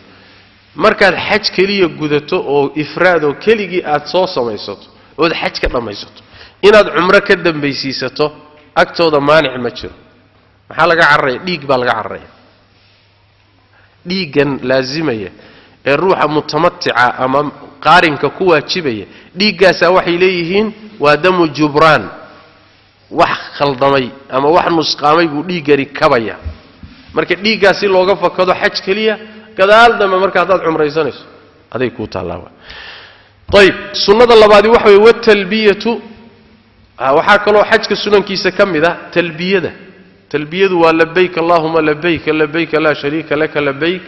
markaad xaj keliya gudato oo ifraadoo keligii aad soo samaysato ood xaj ka dhammaysato inaad cumro ka dambaysiisato agtooda maanic ma jiro maxaa laga cararaya dhiig baa laga cararaya dhiiggan laazimaya ee ruuxa mutamatica ama qaarinka ku waajibaya dhiiggaasaa waxay leeyihiin waa damu jubraan wax khaldamay ama wax nusqaamay buu dhiiggani kabaya marka dhiiggaas si looga fakado xaj keliya gadaal dambe marka haddaad cumraysanayso aday kuu taallaa ayib sunnada labaadi waxa weeye watalbiyatu waxaa kaloo xajka sunankiisa ka mid ah talbiyadu waa labayk allahuma labayk labayka laa shariika laka labayk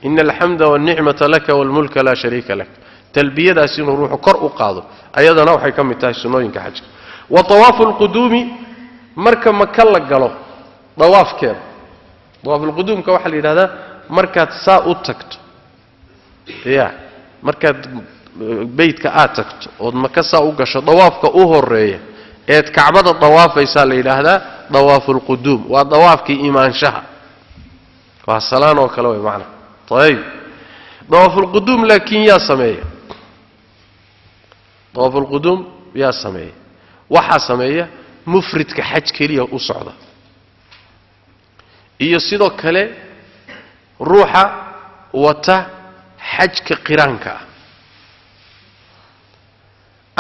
ina alxamda wاlnicmata laka wاlmulka laa shariika lak talbiyadaas inuu ruuxu kor u qaado ayadana waxay ka mid tahay sunnooyinka xajka wa awaafu lquduumi marka maka la galo dawaafkeeda dawaafulquduumka waxaa la yidhahdaa markaad saa u tagto ya markaad beytka aad tagto ood maka saa u gasho dawaafka u horeeya eed kacbada dawaafaysaa la yidhaahdaa dawaafulquduum waa dawaafkii imaanshaha waa salaan oo kale way macna ayib dawaafulquduum laakiin yaa sameeya dawaafulquduum yaa sameeya waxaa sameeya mufridka xaj keliya u socda iyo sidoo kale ruuxa wata xajka qiraanka ah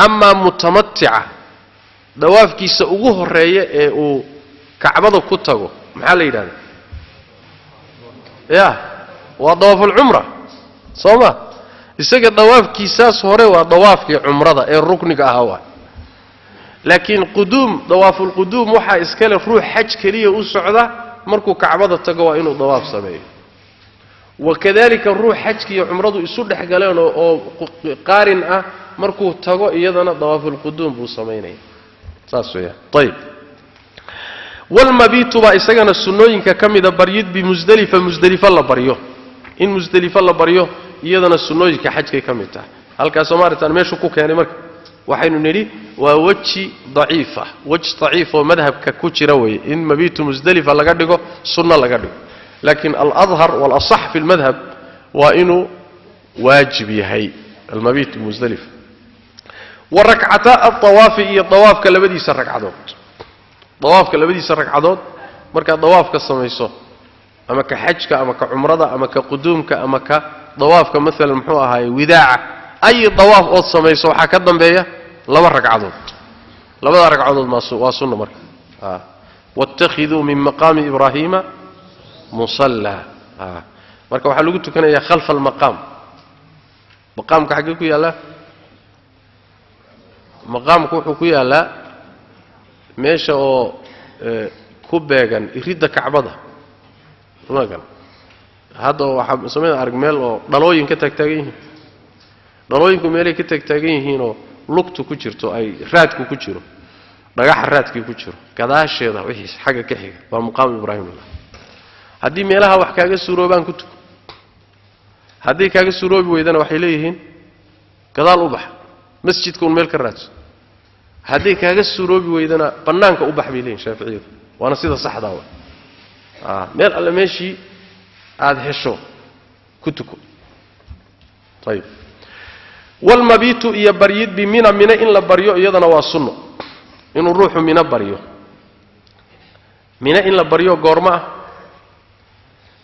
amaa mutamatica dawaafkiisa ugu horeeya ee uu kacbada ku tago maxaa la yidhahda ya waa dawaafulcumra soo ma isaga dawaafkiisaas hore waa dawaafkii cumrada ee rukniga ahaa waay laakiin quduum dawaafulquduum waxaa iskale ruux xaj keliya u socda markuu kacbada tago waa inuu dawaaf sameeyo wakadalika ruux xajki iyo cumradu isu dhex galeen oo qaarin ah markuu tago iyadana dawaafulquduum buu samaynaya saas weeyaan ayib walmabiitu baa isagana sunnooyinka ka mida baryid musdelifa la baryo in musdelifo la baryo iyadana sunnooyinka xajkay ka mid tahay halkaas soomaalitan meeshuu ku keenay marka waxaynu nidhi waa weji daciifa weji daciif oo madhabka ku jira weeye in mabiitu musdalifa laga dhigo sunna laga dhigo laakiin al-adhar wal-asax fi al-madhab waa inuu waajib yahay al-mabiit musdalifa wa rak'ata at-tawaaf iyo tawaafka labadiisa ragcadood tawaafka labadiisa ragcadood marka tawaafka sameeyso ama ka xajka ama ka umrada ama ka quduumka ama ka tawaafka mesela muxuu ahaay widaa'a ay tawaaf oo sameeyso waxa ka dambeeya laba ragcadood labada ragcadood waa sunna marka wattakhidhu min maqami ibrahima musalla marka waxa lagu tukanayaa khalf al-maqam maqamka xagee ku yaala maqamku wuxuu ku yaala meesha oo ku beegan irida kacbada magan hadda waxa sameeyay arag meel oo dhalooyin ka tagtaagan yihiin dhalooyinku meelay ka tagtaagan yihiin oo lugtu ku jirto ay raadku ku jiro dhagax raadkii ku jiro gadaasheeda wixii xaga ka xiga waa maqam ibraahim haddii meelaha wax kaaga suuroobaan ku tuko haddii kaaga suuroobi weydana waxay leeyihiin gadaal u bax masjidku meel ka raadso haddii kaaga suuroobi weydana banaanka u bax bay leeyihiin shaafiiciyadu waana sida saxda ah meel alla meeshii aad hesho ku tuko طيب والمبيت يبريد بمنا من إن لبريو يدنا واسنو إن الروح من بريو من إن لبريو قرمة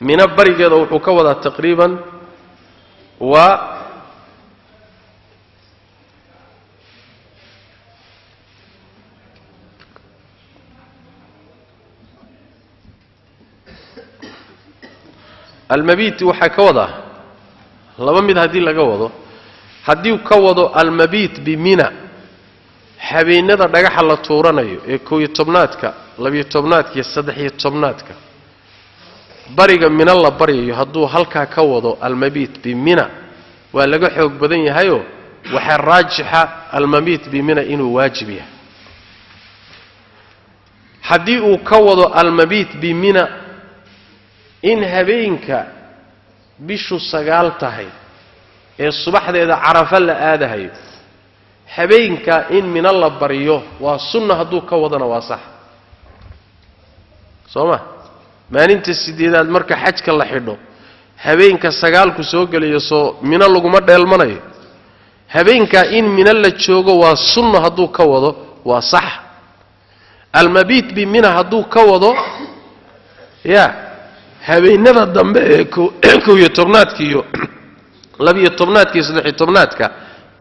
من بري كذا وحكوذا تقريبا و المبيت وحكوذا لما مد هذه لقوضه haddii ka wado al-mabiit bimina habeenada dhagaxa la tuuranayo ee 11aadka 12aadka iyo 13aadka bariga mina la bariyo hadduu halka ka wado al-mabiit bimina waa laga xoog badan yahayo waxa raajixa al-mabiit bimina inuu waajib yahay haddii uu ka wado al-mabiit bimina in habeenka bishu 9 tahay ee subaxdeeda carafa la aadahayo habeenka in min alla bariyo waa sunna haduu ka wadana waa sax sooma maalinta sideedaad marka xajka la xidho habeenka 9 ku soo galiyo soo mina laguma dheelmanayo habeenka in min alla joogo waa sunna haduu ka wado waa sax al-mabiit bi mina haduu ka wado ya habeenada dambe ee 11aadkiyo 12aadka 13aadka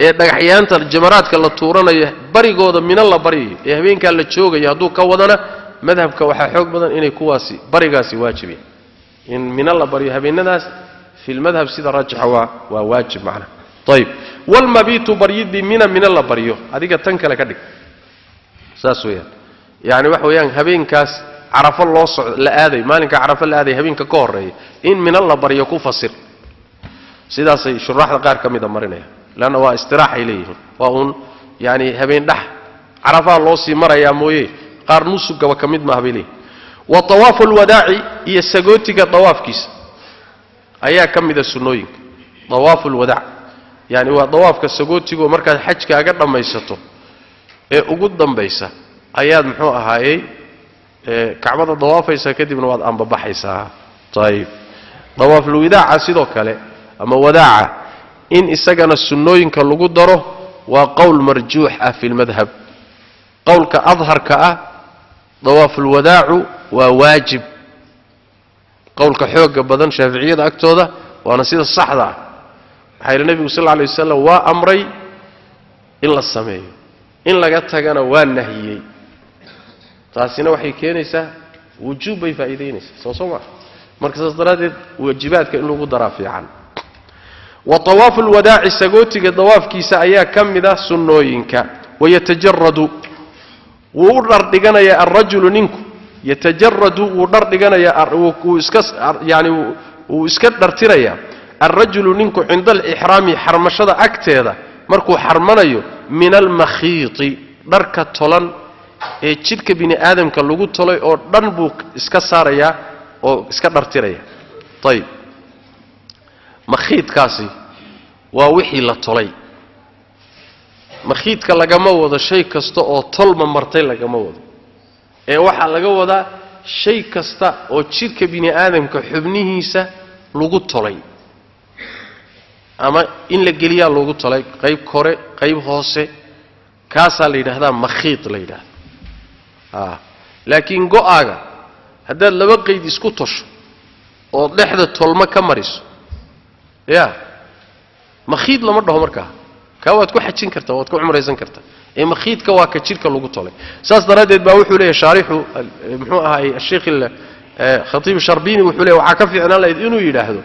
ee dhagaxyaanta jamaraadka la tuuranayo barigooda mina la bariyo ee habeenka la joogayo haduu ka wadana madhabka waxa xoog badan inay kuwaasi barigaasi waajibi in mina la bariyo habeenadaas fi madhab sida raajixa waa waajib macna طيب والمبيت بريد بمنا من la bariyo adiga tan kale ka dhig saas weeyaan yaani wax weeyaan habeenkaas carafa loo socdo la aaday maalinka carafa la aaday habeenka ka horeeyay in mina la bariyo ku fasir sidaasay shuraaxda qaar kamida marinaya laana waa istiraaxa ilayhi waa un yaani habeen dhax carafa loo sii maraya mooyee qaar nusugaba kamid ma habeenay wa tawaaful wadaa'i iyo sagootiga tawaafkiisa ayaa kamida sunnooyinka tawaaful wadaa' yaani waa tawaafka sagootiga marka xajkaaga dhamaysato ee ugu dambaysa ayaad muxuu ahaayay kacbada tawaafaysa kadibna waad anbabaxaysaa tayib tawaaful wadaa' sidoo kale ama wadaa'a in isagana sunnooyinka lagu daro waa qowl marjuux ah fi madhab qowlka adharka ah tawaaful wadaa'u waa waajib qowlka xooga badan shaafiiciyada agtooda waana sida saxda ah waxay nabigu sallallahu alayhi wasallam waa amray in la sameeyo in laga tagana waa nahiyay taasina waxay keenaysaa wujuub bay faa'iideynaysaa soo marka sadradeed waajibaadka in lagu daraa fiican وطواف الوداع سغوتيغا طوافكيسا ايا كميدا سنوينكا ويتجرد ودر دغنيا الرجل نينكو يتجرد ودر دغنيا يعني واسك درتيريا الرجل نينكو عند الاحرام حرمشدا اكتيدا marku xarmanayo min al-makhiit darka tolan ee jidka bini aadamka lagu tolay oo dhan buu iska saaraya oo iska dhartiraya tayib makhiidkaasi waa wixii la tolay makhiidka lagama wado shay kasta oo tolma martay lagama wado ee waxa laga wadaa shay kasta oo jidhka bini aadamka xubnihiisa lagu tolay ama in la geliyaa lagu tolay qayb kore qayb hoose kaasa la yiraahdaa makhiid la yiraahdaa laakiin go'aaga haddaad laba qayd isku tosho oo dhexda tolma ka mariso ya makhiid lama dhaho markaa ka waad ku xajin kartaa waad ku umraysan kartaa ee makhiidka waa ka jirka lagu tolay saas daraadeed baa wuxuu leeyahay shaarixu muxuu ahay sheekh khatiib sharbini wuxuu leeyahay waxa ka fiicnaan lahayd inuu yiraahdo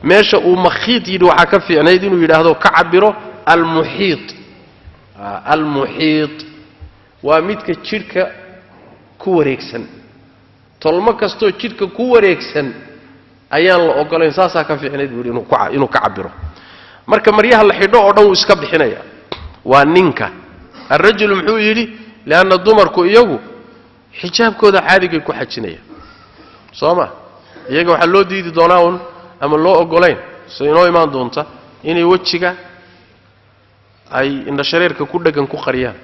meesha uu makhiid yidhi waxa ka fiicnayd inuu yiraahdo ka cabiro al-muhiit waa midka jirka ku wareegsan tolmo kasto jirka ku wareegsan ayaan la ogolayn saasa ka fiicnayd inuu ka cabiro marka maryaha la xidho oo dhan uu iska bixinaya waa ninka الرجل محو يدي لأن الضمر كو إيغو حجاب كودا عادي كو حجينيا صوما إيغو waxa loo diidi doonaa ama loo ogoleyn soo imaan doonta inay wajiga ay inda shareerka ku dhagan ku qariyaan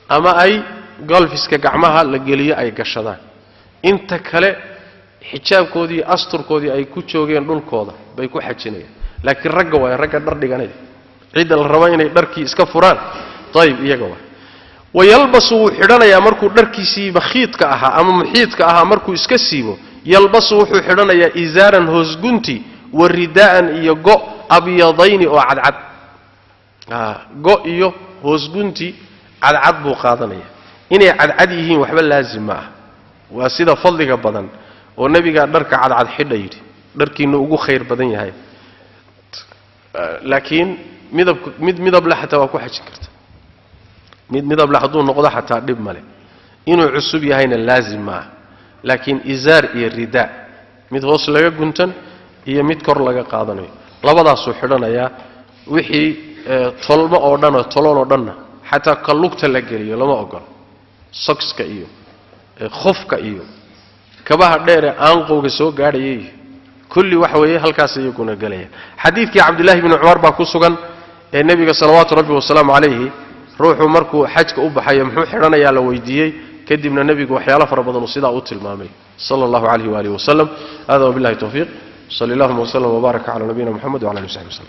ama ay golfiska gacmaha la geliyo ay gashadaan inta kale xijaabkoodii asturkoodii ay ku joogeen dhulkooda bay ku xajinayaan laakiin ragga way ragga dhar dhiganay cid la rabo inay dharkii iska furaan طيب iyaga wayalbasu xidhanaya markuu dharkiisii bakhiidka aha ama muhiidka aha markuu iska siibo yalbasu wuxuu xidhanaya izaaran hoosgunti waridaan iyo go abyadayni oo cadcad go iyo hoosgunti cadcad buu qaadanaya inay cadcad yihiin waxba laazim ma ah waa sida fadliga badan oo nabiga dharka cadcad xidhay dharkiina ugu khayr badan yahay laakiin midab la xataa waa ku xajin karta midab la haduu noqdo xataa dib male inuu cusub yahayna laazim ma laakiin izaar iyo rida mid hoos laga guntan iyo mid kor laga qaadanayo labadaas uu xidhanaya wixii tolmo oo dhan tolon oo dhan xataa kalugta la geliyo lama ogol socks-ka iyo khufka iyo kabaha dheer aan qowga soo gaadhayay kulli wax weeye halkaas iyaguna galaya xadiidkii Abdullah ibn Umar baa ku sugan ee nabiga sallallahu rabbi wa sallam alayhi ruuxu markuu xajka u baxayo muxuu xidhanayaa la weydiiyay kadibna nabigu waxyaalo fara badan sida uu tilmaamay sallallahu alayhi wa alihi wa sallam hada billahi tawfiq sallallahu wa sallam wa baraka ala nabiyina muhammad wa ala alihi wa sahbihi